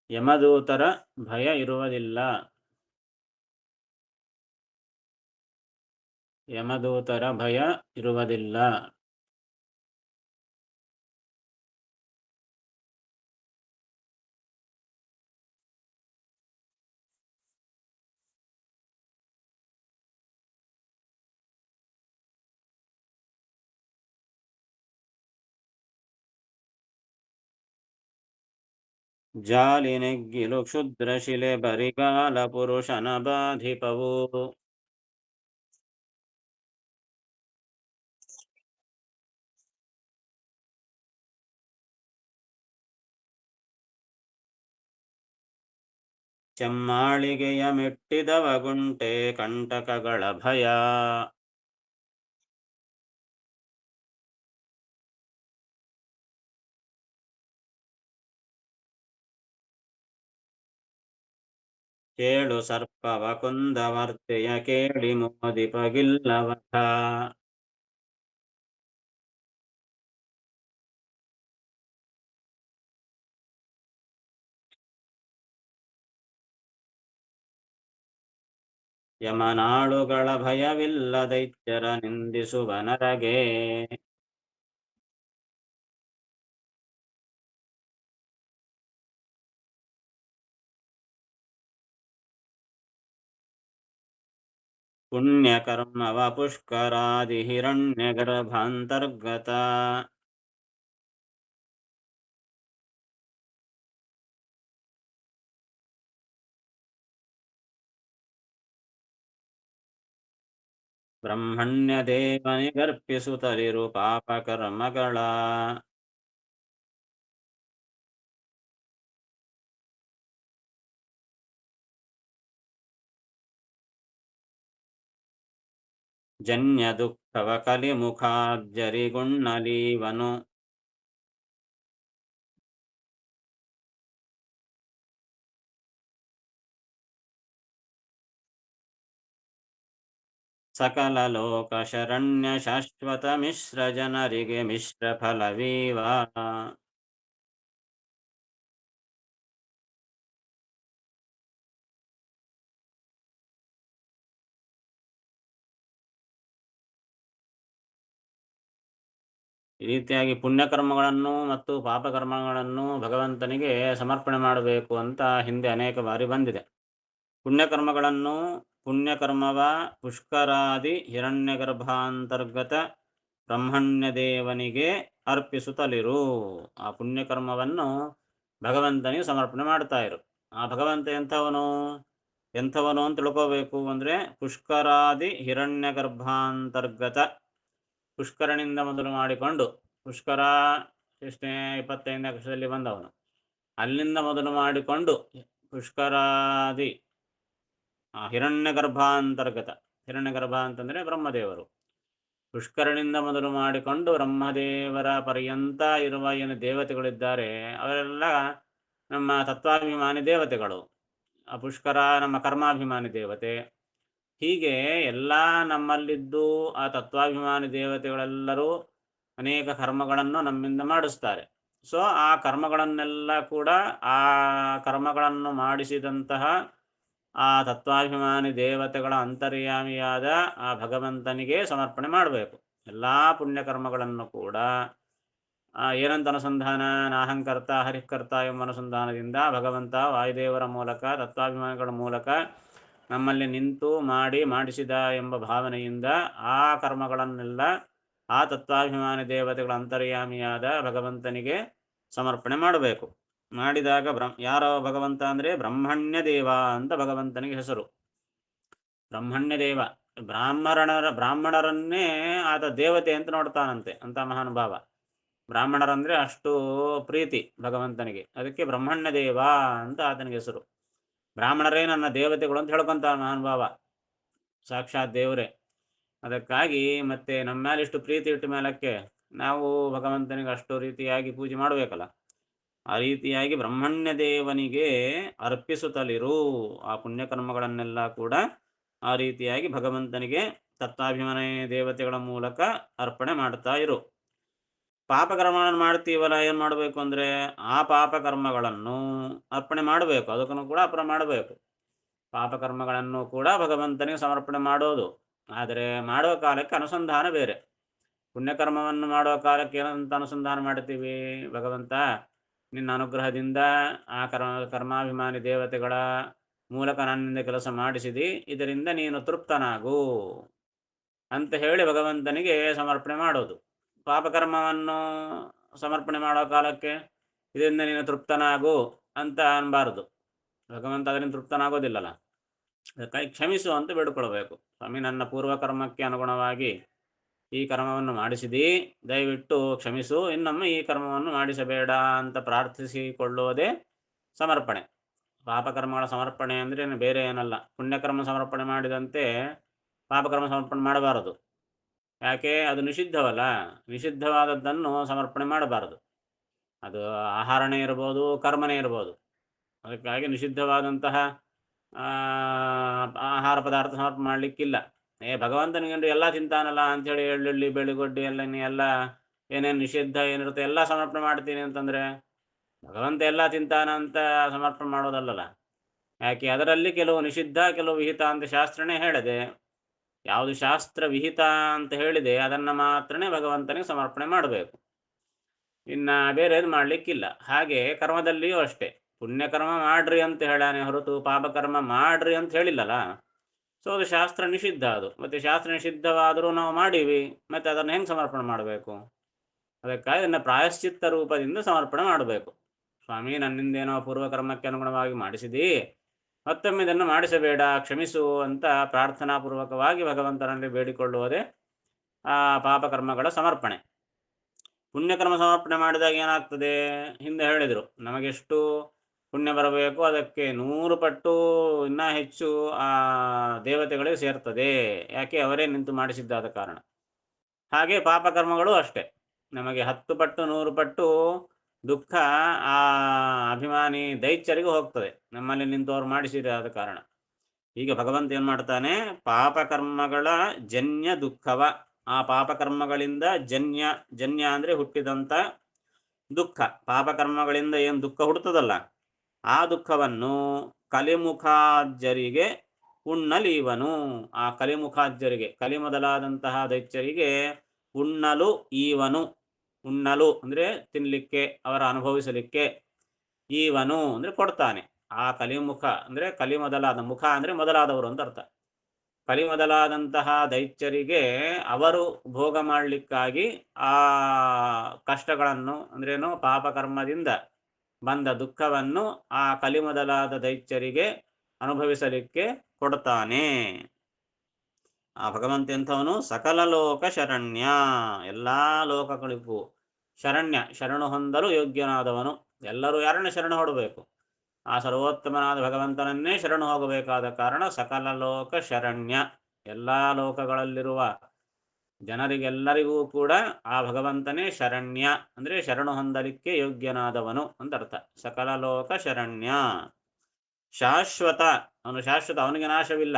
ಯಮದೂತರ ಭಯ ಇರುವುದಿಲ್ಲ. ಯಮದೂತರ ಭಯ ಇರುವುದಿಲ್ಲ. ಜಾಲಿನೆಗ್ಗಿಲು ಕ್ಷುದ್ರಶಿಲೆ ಬರಿಗಾಲ ಪುರುಷನ ಬಾಧಿಪವು. ಚೆಮ್ಮಾಳಿಗೆಯ ಮೆಟ್ಟಿದವ ಗುಂಟೆ ಕಂಟಕಗಳ ಭಯ. ಕೇಳು ಸರ್ಪವ ಕುಂದವರ್ತೆಯ ಕೇಳಿ ಮೋದಿಪಗಿಲ್ಲವಥ. ಯಮನಾಳುಗಳ ಭಯವಿಲ್ಲ ದೈತ್ಯರ ನಿಂದಿಸುವ ನರಗೆ. ಪುಣ್ಯಕರ್ಮವ ಪುಷ್ಕರಾದಿ ಹಿರಣ್ಯ ಗರ್ಭಾಂತರ್ಗತ. ಬ್ರಹ್ಮಣ್ಯ ದೇವನಿಗರ್ಪಿಸುತ್ತಲಿರು ಪಾಪಕರ್ಮಗಳ. ಜನ್ಯ ದುಃಖವ ಕಲಿಮುಖಾದ್ಯರಿಗುಣ್ಣಲೀವನು. ಸಕಲ ಲೋಕ ಶರಣ್ಯ ಶಾಶ್ವತ ಮಿಶ್ರ ಜನರಿಗೆ ಮಿಶ್ರ ಫಲವೀವ. ಈ ರೀತಿಯಾಗಿ ಪುಣ್ಯಕರ್ಮಗಳನ್ನು ಮತ್ತು ಪಾಪಕರ್ಮಗಳನ್ನು ಭಗವಂತನಿಗೆ ಸಮರ್ಪಣೆ ಮಾಡಬೇಕು ಅಂತ ಹಿಂದೆ ಅನೇಕ ಬಾರಿ ಬಂದಿದೆ. ಪುಣ್ಯಕರ್ಮವ ಪುಷ್ಕರಾದಿ ಹಿರಣ್ಯಗರ್ಭಾಂತರ್ಗತ ಬ್ರಹ್ಮಣ್ಯ ದೇವನಿಗೆ ಅರ್ಪಿಸುತ್ತಲಿರು. ಆ ಪುಣ್ಯಕರ್ಮವನ್ನು ಭಗವಂತನಿಗೆ ಸಮರ್ಪಣೆ ಮಾಡ್ತಾ ಇರು. ಆ ಭಗವಂತ ಎಂಥವನು ಅಂತ ತಿಳ್ಕೋಬೇಕು ಅಂದರೆ ಪುಷ್ಕರಾದಿ ಹಿರಣ್ಯಗರ್ಭಾಂತರ್ಗತ. ಪುಷ್ಕರನಿಂದ ಮೊದಲು ಮಾಡಿಕೊಂಡು, ಪುಷ್ಕರ ಎಷ್ಟನೇ 25ನೇ ಕಕ್ಷದಲ್ಲಿ ಬಂದವನು, ಅಲ್ಲಿಂದ ಮೊದಲು ಮಾಡಿಕೊಂಡು ಪುಷ್ಕರಾದಿ ಹಿರಣ್ಯಗರ್ಭಾಂತರ್ಗತ. ಹಿರಣ್ಯಗರ್ಭ ಅಂತಂದರೆ ಬ್ರಹ್ಮದೇವರು. ಪುಷ್ಕರನಿಂದ ಮೊದಲು ಮಾಡಿಕೊಂಡು ಬ್ರಹ್ಮದೇವರ ಪರ್ಯಂತ ಇರುವ ಏನು ದೇವತೆಗಳಿದ್ದಾರೆ ಅವರೆಲ್ಲ ನಮ್ಮ ತತ್ವಾಭಿಮಾನಿ ದೇವತೆಗಳು. ಆ ಪುಷ್ಕರ ನಮ್ಮ ಕರ್ಮಾಭಿಮಾನಿ ದೇವತೆ. ಹೀಗೆ ಎಲ್ಲ ನಮ್ಮಲ್ಲಿದ್ದು ಆ ತತ್ವಾಭಿಮಾನಿ ದೇವತೆಗಳೆಲ್ಲರೂ ಅನೇಕ ಕರ್ಮಗಳನ್ನು ನಮ್ಮಿಂದ ಮಾಡಿಸ್ತಾರೆ. ಸೊ ಆ ಕರ್ಮಗಳನ್ನೆಲ್ಲ ಕೂಡ ಆ ಕರ್ಮಗಳನ್ನು ಮಾಡಿಸಿದಂತಹ ಆ ತತ್ವಾಭಿಮಾನಿ ದೇವತೆಗಳ ಅಂತರ್ಯಾಮಿಯಾದ ಆ ಭಗವಂತನಿಗೆ ಸಮರ್ಪಣೆ ಮಾಡಬೇಕು. ಎಲ್ಲ ಪುಣ್ಯಕರ್ಮಗಳನ್ನು ಕೂಡ ಏನಂತ ಅನುಸಂಧಾನ, ನಾಹಂಕರ್ತ ಹರಿಕರ್ತ ಎಂಬ ಅನುಸಂಧಾನದಿಂದ ಭಗವಂತ ವಾಯುದೇವರ ಮೂಲಕ ತತ್ವಾಭಿಮಾನಿಗಳ ಮೂಲಕ ನಮ್ಮಲ್ಲಿ ನಿಂತು ಮಾಡಿಸಿದ ಎಂಬ ಭಾವನೆಯಿಂದ ಆ ಕರ್ಮಗಳನ್ನೆಲ್ಲ ಆ ತತ್ವಾಭಿಮಾನಿ ದೇವತೆಗಳ ಅಂತರ್ಯಾಮಿಯಾದ ಭಗವಂತನಿಗೆ ಸಮರ್ಪಣೆ ಮಾಡಬೇಕು. ಮಾಡಿದಾಗ ಯಾರೋ ಭಗವಂತ ಅಂದರೆ ಬ್ರಹ್ಮಣ್ಯ ದೇವ ಅಂತ ಭಗವಂತನಿಗೆ ಹೆಸರು. ಬ್ರಹ್ಮಣ್ಯ ದೇವ ಬ್ರಾಹ್ಮಣರನ್ನೇ ಆತ ದೇವತೆ ಅಂತ ನೋಡ್ತಾನಂತೆ ಅಂತ ಮಹಾನುಭಾವ. ಬ್ರಾಹ್ಮಣರಂದ್ರೆ ಅಷ್ಟು ಪ್ರೀತಿ ಭಗವಂತನಿಗೆ, ಅದಕ್ಕೆ ಬ್ರಹ್ಮಣ್ಯ ದೇವ ಅಂತ ಆತನಿಗೆ ಹೆಸರು. ಬ್ರಾಹ್ಮಣರೇ ನನ್ನ ದೇವತೆಗಳು ಅಂತ ಹೇಳ್ಕೊಂತ ಮಹಾನುಭಾವ, ಸಾಕ್ಷಾತ್ ದೇವರೇ. ಅದಕ್ಕಾಗಿ ಮತ್ತೆ ನಮ್ಮ ಮೇಲೆ ಇಷ್ಟು ಪ್ರೀತಿ ಇಟ್ಟ ಮೇಲಕ್ಕೆ ನಾವು ಭಗವಂತನಿಗೆ ಅಷ್ಟು ರೀತಿಯಾಗಿ ಪೂಜೆ ಮಾಡಬೇಕಲ್ಲ. ಆ ರೀತಿಯಾಗಿ ಬ್ರಹ್ಮಣ್ಯ ದೇವನಿಗೆ ಅರ್ಪಿಸುತ್ತಲಿರು. ಆ ಪುಣ್ಯಕರ್ಮಗಳನ್ನೆಲ್ಲ ಕೂಡ ಆ ರೀತಿಯಾಗಿ ಭಗವಂತನಿಗೆ ತತ್ವಾಭಿಮಾನಿ ದೇವತೆಗಳ ಮೂಲಕ ಅರ್ಪಣೆ ಮಾಡ್ತಾ ಇರು. ಪಾಪಕರ್ಮಗಳನ್ನು ಮಾಡ್ತೀವಲ್ಲ, ಏನು ಮಾಡಬೇಕು ಅಂದರೆ ಆ ಪಾಪಕರ್ಮಗಳನ್ನು ಅರ್ಪಣೆ ಮಾಡಬೇಕು. ಅದಕ್ಕೂ ಕೂಡ ಅರ್ಪಣೆ ಮಾಡಬೇಕು. ಪಾಪಕರ್ಮಗಳನ್ನು ಕೂಡ ಭಗವಂತನಿಗೆ ಸಮರ್ಪಣೆ ಮಾಡೋದು. ಆದರೆ ಮಾಡುವ ಕಾಲಕ್ಕೆ ಅನುಸಂಧಾನ ಬೇರೆ. ಪುಣ್ಯಕರ್ಮವನ್ನು ಮಾಡುವ ಕಾಲಕ್ಕೆ ಏನಂತ ಅನುಸಂಧಾನ ಮಾಡ್ತೀವಿ? ಭಗವಂತ ನಿನ್ನ ಅನುಗ್ರಹದಿಂದ ಆ ಕರ್ಮಾಭಿಮಾನಿ ದೇವತೆಗಳ ಮೂಲಕ ನನ್ನಿಂದ ಕೆಲಸ ಮಾಡಿಸಿದಿ, ಇದರಿಂದ ನೀನು ತೃಪ್ತನಾಗು ಅಂತ ಹೇಳಿ ಭಗವಂತನಿಗೆ ಸಮರ್ಪಣೆ ಮಾಡೋದು. ಪಾಪಕರ್ಮವನ್ನು ಸಮರ್ಪಣೆ ಮಾಡೋ ಕಾಲಕ್ಕೆ ಇದರಿಂದ ನೀನು ತೃಪ್ತನಾಗು ಅಂತ ಅನ್ಬಾರದು. ಭಗವಂತ ಅದರಿಂದ ತೃಪ್ತನಾಗೋದಿಲ್ಲಲ್ಲ. ಅದಕ್ಕಾಗಿ ಕ್ಷಮಿಸು ಅಂತ ಬೇಡಿಕೊಳ್ಬೇಕು. ಸ್ವಾಮಿ, ನನ್ನ ಪೂರ್ವಕರ್ಮಕ್ಕೆ ಅನುಗುಣವಾಗಿ ಈ ಕರ್ಮವನ್ನು ಮಾಡಿಸಿದಿ, ದಯವಿಟ್ಟು ಕ್ಷಮಿಸು, ಇನ್ನೊಮ್ಮೆ ಈ ಕರ್ಮವನ್ನು ಮಾಡಿಸಬೇಡ ಅಂತ ಪ್ರಾರ್ಥಿಸಿಕೊಳ್ಳುವುದೇ ಸಮರ್ಪಣೆ. ಪಾಪಕರ್ಮಗಳ ಸಮರ್ಪಣೆ ಅಂದರೆ ಬೇರೆ ಏನಲ್ಲ. ಪುಣ್ಯಕರ್ಮ ಸಮರ್ಪಣೆ ಮಾಡಿದಂತೆ ಪಾಪಕರ್ಮ ಸಮರ್ಪಣೆ ಮಾಡಬಾರದು. ಯಾಕೆ? ಅದು ನಿಷಿದ್ಧವಲ್ಲ. ನಿಷಿದ್ಧವಾದದ್ದನ್ನು ಸಮರ್ಪಣೆ ಮಾಡಬಾರದು. ಅದು ಆಹಾರನೇ ಇರ್ಬೋದು, ಕರ್ಮನೇ ಇರ್ಬೋದು. ಅದಕ್ಕಾಗಿ ನಿಷಿದ್ಧವಾದಂತಹ ಆಹಾರ ಪದಾರ್ಥ ಸಮರ್ಪಣೆ ಮಾಡಲಿಕ್ಕಿಲ್ಲ. ಭಗವಂತನಿಗೆ ಎಲ್ಲ ತಿಂತಾನಲ್ಲ ಅಂಥೇಳಿ ಎಳ್ಳುಳ್ಳಿ ಬೆಳ್ಳುಗೊಡ್ಡಿ ಎಲ್ಲ ಏನೇನು ನಿಷಿದ್ಧ ಏನಿರುತ್ತೆ ಎಲ್ಲ ಸಮರ್ಪಣೆ ಮಾಡ್ತೀನಿ ಅಂತಂದರೆ ಭಗವಂತ ಎಲ್ಲ ತಿಂತಾನ ಅಂತ ಸಮರ್ಪಣೆ ಮಾಡೋದಲ್ಲಲ್ಲ. ಯಾಕೆ? ಅದರಲ್ಲಿ ಕೆಲವು ನಿಷಿದ್ಧ, ಕೆಲವು ವಿಹಿತ ಅಂತ ಶಾಸ್ತ್ರನೇ ಹೇಳಿದೆ. ಯಾವುದು ಶಾಸ್ತ್ರ ವಿಹಿತ ಅಂತ ಹೇಳಿದೆ ಅದನ್ನು ಮಾತ್ರನೇ ಭಗವಂತನಿಗೆ ಸಮರ್ಪಣೆ ಮಾಡಬೇಕು. ಇನ್ನು ಬೇರೆದು ಮಾಡಲಿಕ್ಕಿಲ್ಲ. ಹಾಗೆ ಕರ್ಮದಲ್ಲಿಯೂ ಅಷ್ಟೇ. ಪುಣ್ಯಕರ್ಮ ಮಾಡ್ರಿ ಅಂತ ಹೇಳಾನೆ ಹೊರತು ಪಾಪಕರ್ಮ ಮಾಡ್ರಿ ಅಂತ ಹೇಳಿಲ್ಲಲ್ಲ. ಸೊ ಅದು ಶಾಸ್ತ್ರ ನಿಷಿದ್ಧ. ಅದು ಮತ್ತೆ ಶಾಸ್ತ್ರ ನಿಷಿದ್ಧವಾದರೂ ನಾವು ಮಾಡೀವಿ, ಮತ್ತೆ ಅದನ್ನು ಹೆಂಗೆ ಸಮರ್ಪಣೆ ಮಾಡಬೇಕು? ಅದಕ್ಕಾಗಿ ಅದನ್ನು ಪ್ರಾಯಶ್ಚಿತ್ತ ರೂಪದಿಂದ ಸಮರ್ಪಣೆ ಮಾಡಬೇಕು. ಸ್ವಾಮಿ, ನನ್ನಿಂದೇನೋ ಪೂರ್ವಕರ್ಮಕ್ಕೆ ಅನುಗುಣವಾಗಿ ಮಾಡಿಸಿದಿ, ಮತ್ತೊಮ್ಮೆ ಇದನ್ನು ಮಾಡಿಸಬೇಡ, ಕ್ಷಮಿಸು ಅಂತ ಪ್ರಾರ್ಥನಾಪೂರ್ವಕವಾಗಿ ಭಗವಂತನಲ್ಲಿ ಬೇಡಿಕೊಳ್ಳುವುದೇ ಆ ಪಾಪಕರ್ಮಗಳ ಸಮರ್ಪಣೆ. ಪುಣ್ಯಕರ್ಮ ಸಮರ್ಪಣೆ ಮಾಡಿದಾಗ ಏನಾಗ್ತದೆ? ಹಿಂದೆ ಹೇಳಿದರು, ನಮಗೆಷ್ಟು ಪುಣ್ಯ ಬರಬೇಕು ಅದಕ್ಕೆ 100 ಪಟ್ಟು ಇನ್ನೂ ಹೆಚ್ಚು ಆ ದೇವತೆಗಳಿಗೆ ಸೇರ್ತದೆ. ಯಾಕೆ? ಅವರೇ ನಿಂತು ಮಾಡಿಸಿದ್ದಾದ ಕಾರಣ. ಹಾಗೆ ಪಾಪಕರ್ಮಗಳು ಅಷ್ಟೇ. ನಮಗೆ 10 ಪಟ್ಟು 100 ಪಟ್ಟು ದುಃಖ ಆ ಅಭಿಮಾನಿ ದೈತ್ಯರಿಗೆ ಹೋಗ್ತದೆ, ನಮ್ಮಲ್ಲಿ ನಿಂತು ಅವರು ಮಾಡಿಸಿದಾದ ಕಾರಣ. ಈಗ ಭಗವಂತ ಏನು ಮಾಡ್ತಾನೆ? ಪಾಪಕರ್ಮಗಳ ಜನ್ಯ ದುಃಖವ, ಆ ಪಾಪಕರ್ಮಗಳಿಂದ ಜನ್ಯ ಅಂದರೆ ಹುಟ್ಟಿದಂಥ ದುಃಖ, ಪಾಪಕರ್ಮಗಳಿಂದ ಏನು ದುಃಖ ಹುಟ್ಟುತ್ತದಲ್ಲ ಆ ದುಃಖವನ್ನು ಕಲಿಮುಖಾಜ್ಯರಿಗೆ ಉಣ್ಣಲು ಇವನು. ಆ ಕಲಿಮುಖಾಜ್ಯರಿಗೆ, ಕಲಿ ಮೊದಲಾದಂತಹ ದೈತ್ಯರಿಗೆ ಉಣ್ಣಲು ಈವನು. ಉಣ್ಣಲು ಅಂದರೆ ತಿನ್ನಲಿಕ್ಕೆ, ಅವರ ಅನುಭವಿಸಲಿಕ್ಕೆ. ಈವನು ಅಂದರೆ ಕೊಡ್ತಾನೆ. ಆ ಕಲಿಮುಖ ಅಂದರೆ ಕಲಿ ಮೊದಲಾದ, ಮುಖ ಅಂದರೆ ಮೊದಲಾದವರು ಅಂತ ಅರ್ಥ. ಕಲಿ ಮೊದಲಾದಂತಹ ದೈತ್ಯರಿಗೆ ಅವರು ಭೋಗ ಮಾಡಲಿಕ್ಕಾಗಿ ಆ ಕಷ್ಟಗಳನ್ನು ಅಂದ್ರೇನು, ಪಾಪಕರ್ಮದಿಂದ ಬಂದ ದುಃಖವನ್ನು ಆ ಕಲಿ ಮೊದಲಾದ ದೈತ್ಯರಿಗೆ ಅನುಭವಿಸಲಿಕ್ಕೆ ಕೊಡ್ತಾನೆ. ಆ ಭಗವಂತ ಎಂಥವನು? ಸಕಲ ಲೋಕ ಶರಣ್ಯ, ಎಲ್ಲ ಲೋಕಗಳಿಗೂ ಶರಣ್ಯ, ಶರಣು ಹೊಂದಲು ಯೋಗ್ಯನಾದವನು. ಎಲ್ಲರೂ ಯಾರನ್ನ ಶರಣು ಹೊಡಬೇಕು? ಆ ಸರ್ವೋತ್ತಮನಾದ ಭಗವಂತನನ್ನೇ ಶರಣು ಹೋಗಬೇಕಾದ ಕಾರಣ ಸಕಲ ಲೋಕ ಶರಣ್ಯ. ಎಲ್ಲ ಲೋಕಗಳಲ್ಲಿರುವ ಜನರಿಗೆಲ್ಲರಿಗೂ ಕೂಡ ಆ ಭಗವಂತನೇ ಶರಣ್ಯ, ಅಂದರೆ ಶರಣು ಹೊಂದಲಿಕ್ಕೆ ಯೋಗ್ಯನಾದವನು ಅಂತ ಅರ್ಥ. ಸಕಲ ಲೋಕ ಶರಣ್ಯ, ಶಾಶ್ವತ, ಅವನು ಶಾಶ್ವತ, ಅವನಿಗೆ ನಾಶವಿಲ್ಲ.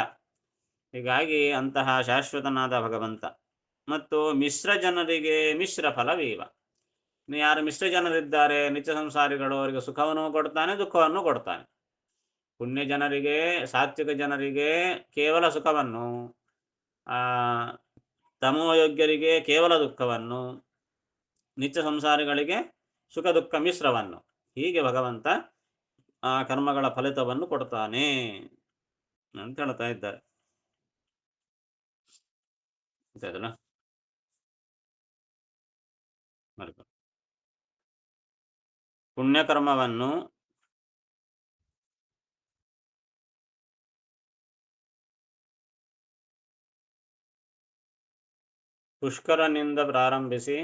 ಹೀಗಾಗಿ ಅಂತಹ ಶಾಶ್ವತನಾದ ಭಗವಂತ. ಮತ್ತು ಮಿಶ್ರ ಜನರಿಗೆ ಮಿಶ್ರ ಫಲವೀವ. ಯಾರು ಮಿಶ್ರ ಜನರಿದ್ದಾರೆ, ನಿತ್ಯ ಸಂಸಾರಿಗಳು, ಅವರಿಗೆ ಸುಖವನ್ನು ಕೊಡ್ತಾನೆ, ದುಃಖವನ್ನು ಕೊಡ್ತಾನೆ. ಪುಣ್ಯ ಜನರಿಗೆ, ಸಾತ್ವಿಕ ಜನರಿಗೆ ಕೇವಲ ಸುಖವನ್ನು, ತಮೋಯೋಗ್ಯರಿಗೆ ಕೇವಲ ದುಃಖವನ್ನು, ನಿತ್ಯ ಸಂಸಾರಿಗಳಿಗೆ ಸುಖ ದುಃಖ ಮಿಶ್ರವನ್ನು. ಹೀಗೆ ಭಗವಂತ ಆ ಕರ್ಮಗಳ ಫಲಿತವನ್ನು ಕೊಡ್ತಾನೆ ಅಂತ ಹೇಳ್ತಾ ಇದ್ದಾರೆ. ಪುಣ್ಯಕರ್ಮವನ್ನು ಪುಷ್ಕರನಿಂದ ಪ್ರಾರಂಭಿಸಿ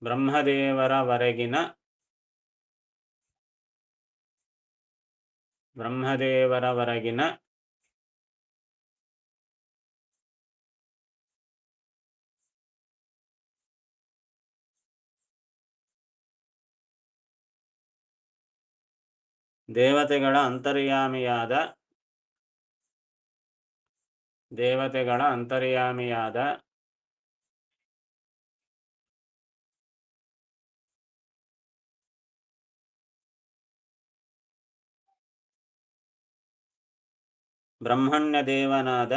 ಬ್ರಹ್ಮದೇವರವರೆಗಿನ ದೇವತೆಗಳ ಅಂತರ್ಯಾಮಿಯಾದ ಬ್ರಹ್ಮಣ್ಯ ದೇವನಾದ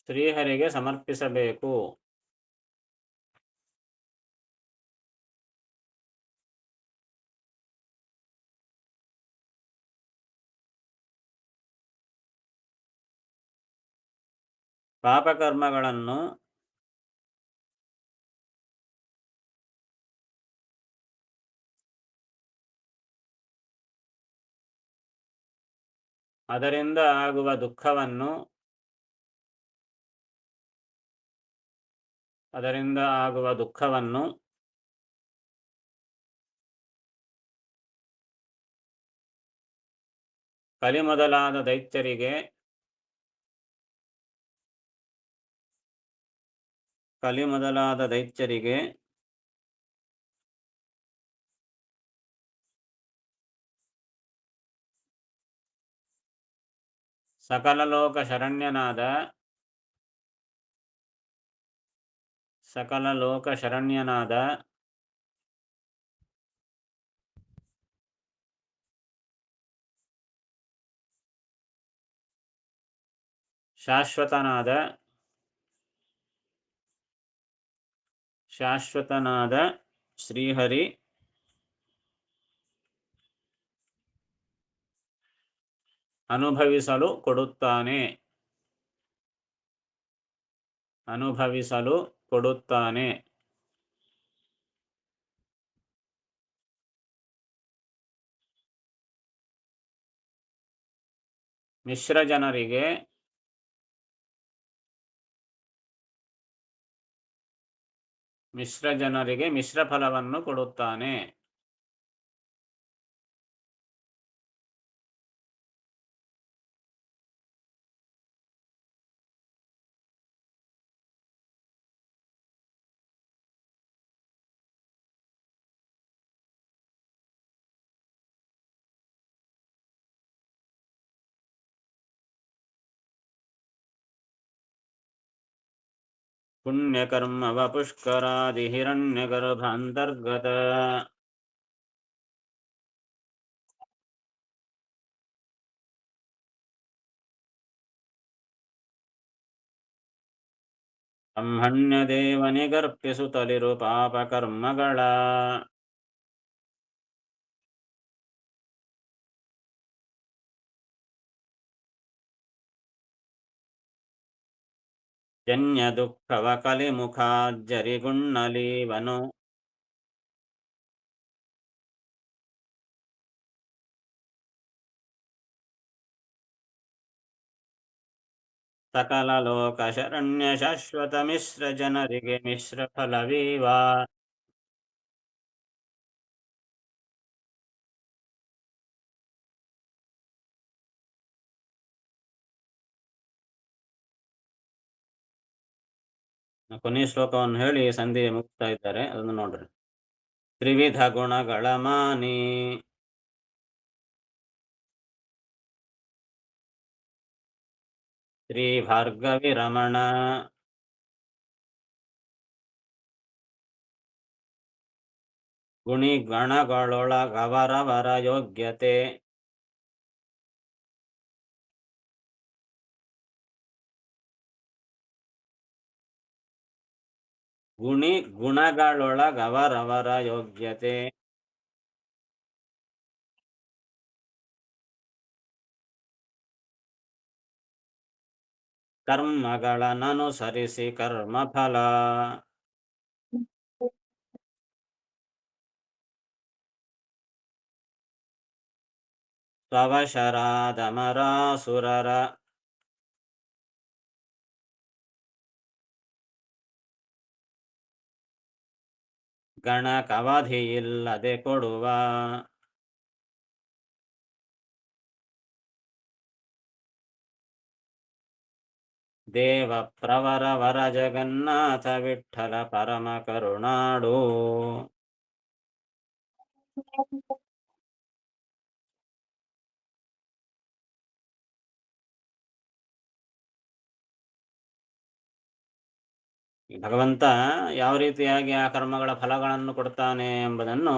ಶ್ರೀಹರಿಗೆ ಸಮರ್ಪಿಸಬೇಕು. ಪಾಪಕರ್ಮಗಳನ್ನು ಅದರಿಂದ ಆಗುವ ದುಃಖವನ್ನು ಕಲಿ ಮೊದಲಾದ ದೈತ್ಯರಿಗೆ ಸಕಲ ಲೋಕ ಶರಣ್ಯನಾದ ಶಾಶ್ವತನಾದ ಶ್ರೀಹರಿ ಅನುಭವಿಸಲು ಕೊಡುತ್ತಾನೆ. ಮಿಶ್ರ ಜನರಿಗೆ ಮಿಶ್ರ ಫಲವನ್ನು ಕೊಡುತ್ತಾನೆ. ಪುಣ್ಯಕರ್ಮವ ಪುಷ್ಕರಾದಿ ಹಿರಣ್ಯಗರ್ಭಾಂತರ್ಗತ ಬ್ರಹ್ಮಣ್ಯ ದೇವನಿಗರ್ಪಿಸುತ್ತಲಿರು ಪಾಪಕರ್ಮಗಳ ಜನ್ಯ ದುಃಖವ ಕಲಿಮುಖಾಜ್ಜರಿಗುಣ್ಣಲೀವನು ಸಕಲ ಲೋಕ ಶರಣ್ಯ ಶಾಶ್ವತ ಮಿಶ್ರ ಜನರಿಗೆ ಮಿಶ್ರ ಫಲವೀವ. ಕೊನೆಯ ಶ್ಲೋಕವನ್ನು ಹೇಳಿ ಸಂಧಿ ಮುಕ್ತಾ ಇದ್ದಾರೆ, ಅದನ್ನು ನೋಡ್ರಿ. ತ್ರಿವಿಧ ಗುಣಗಳ ಮಾನಿ ಶ್ರೀ ಭಾರ್ಗವಿ ರಮಣ ಗುಣಿಗಣಗಳೊಳಗವರವರ ಯೋಗ್ಯತೆ ಗುಣಗಳೊಳಗವರವರ ಯೋಗ್ಯತೆ ಕರ್ಮಗಳನ್ನನುಸರಿಸಿ ಕರ್ಮಫಲ ಸ್ವವಶರಾದಮರಾಸುರರ ಗಣಕವಧಿಯಿಲ್ಲದೆ ಕೊಡುವ ದೇವ ಪ್ರವರವರ ಜಗನ್ನಾಥ ವಿಠ್ಠಲ ಪರಮ ಕರುಣಾಳು. ಭಗವಂತ ಯಾವ ರೀತಿಯಾಗಿ ಆ ಕರ್ಮಗಳ ಫಲಗಳನ್ನು ಕೊಡ್ತಾನೆ ಎಂಬುದನ್ನು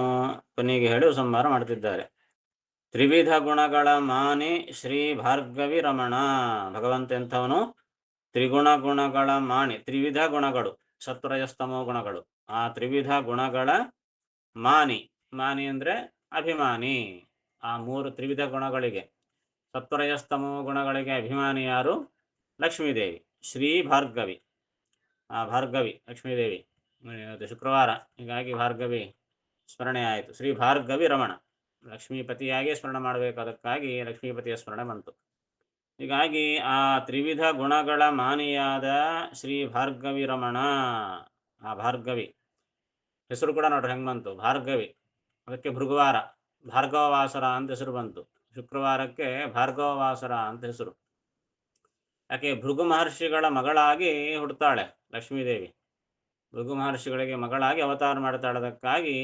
ಕೊನೆಗೆ ಹೇಳಿ ಸಂಹಾರ ಮಾಡ್ತಿದ್ದಾರೆ. ತ್ರಿವಿಧ ಗುಣಗಳ ಮಾನಿ ಶ್ರೀ ಭಾರ್ಗವಿ ರಮಣ. ಭಗವಂತ ಎಂಥವನು? ತ್ರಿಗುಣ ಗುಣಗಳ ಮಾಣಿ, ತ್ರಿವಿಧ ಗುಣಗಳು, ಸತ್ವರಜಸ್ತಮೋ ಗುಣಗಳು. ಆ ತ್ರಿವಿಧ ಗುಣಗಳ ಮಾನಿ, ಮಾನಿ ಅಂದ್ರೆ ಅಭಿಮಾನಿ. ಆ ಮೂರು ತ್ರಿವಿಧ ಗುಣಗಳಿಗೆ, ಸತ್ವರಜಸ್ತಮೋ ಗುಣಗಳಿಗೆ ಅಭಿಮಾನಿ ಯಾರು? ಲಕ್ಷ್ಮೀದೇವಿ, ಶ್ರೀ ಭಾರ್ಗವಿ. ಆ ಭಾರ್ಗವಿ ಲಕ್ಷ್ಮೀದೇವಿ, ಅದು ಶುಕ್ರವಾರ, ಹೀಗಾಗಿ ಭಾರ್ಗವಿ ಸ್ಮರಣೆ ಆಯಿತು. ಶ್ರೀ ಭಾರ್ಗವಿ ರಮಣ, ಲಕ್ಷ್ಮೀಪತಿಯಾಗಿ ಸ್ಮರಣೆ ಮಾಡಬೇಕಾದಕ್ಕಾಗಿ ಲಕ್ಷ್ಮೀಪತಿಯ ಸ್ಮರಣೆ ಬಂತು. ಹೀಗಾಗಿ ಆ ತ್ರಿವಿಧ ಗುಣಗಳ ಮಾನಿಯಾದ ಶ್ರೀ ಭಾರ್ಗವಿ ರಮಣ, ಆ ಭಾರ್ಗವಿ ಹೆಸರು ಕೂಡ ನೋಡ್ರಿ ಹೆಂಗೆ ಬಂತು, ಭಾರ್ಗವಿ. ಅದಕ್ಕೆ ಭೃಗುವಾರ, ಭಾರ್ಗವವಾಸರ ಅಂತ ಹೆಸರು ಬಂತು. ಶುಕ್ರವಾರಕ್ಕೆ ಭಾರ್ಗವವಾಸರ ಅಂತ ಹೆಸರು. ಯಾಕೆ? ಭೃಗು ಮಹರ್ಷಿಗಳ ಮಗಳಾಗಿ ಹುಡ್ತಾಳೆ ಲಕ್ಷ್ಮೀದೇವಿ. ಭೃಗು ಮಹರ್ಷಿಗಳಿಗೆ ಮಗಳಾಗಿ ಅವತಾರ ಮಾಡ್ತಾಳದಕ್ಕಾಗಿ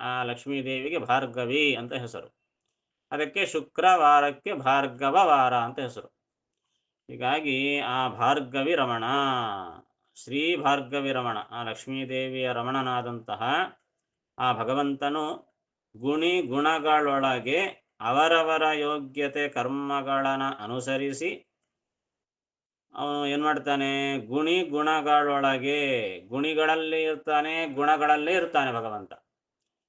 ಆ ಲಕ್ಷ್ಮೀದೇವಿಗೆ ಭಾರ್ಗವಿ ಅಂತ ಹೆಸರು. ಅದಕ್ಕೆ ಶುಕ್ರವಾರಕ್ಕೆ ಭಾರ್ಗವ ವಾರ ಅಂತ ಹೆಸರು. ಹೀಗಾಗಿ ಆ ಭಾರ್ಗವಿ ರಮಣ, ಶ್ರೀ ಭಾರ್ಗವಿ ರಮಣ, ಆ ಲಕ್ಷ್ಮೀದೇವಿಯ ರಮಣನಾದಂತಹ ಆ ಭಗವಂತನು ಗುಣಿ ಗುಣಗಳೊಳಗೆ ಅವರವರ ಯೋಗ್ಯತೆ ಕರ್ಮಗಳನ್ನು ಅನುಸರಿಸಿ ಅವನು ಏನು ಮಾಡ್ತಾನೆ? ಗುಣಿ ಗುಣಗಳೊಳಗೆ, ಗುಣಿಗಳಲ್ಲಿ ಇರ್ತಾನೆ, ಗುಣಗಳಲ್ಲೇ ಇರ್ತಾನೆ ಭಗವಂತ.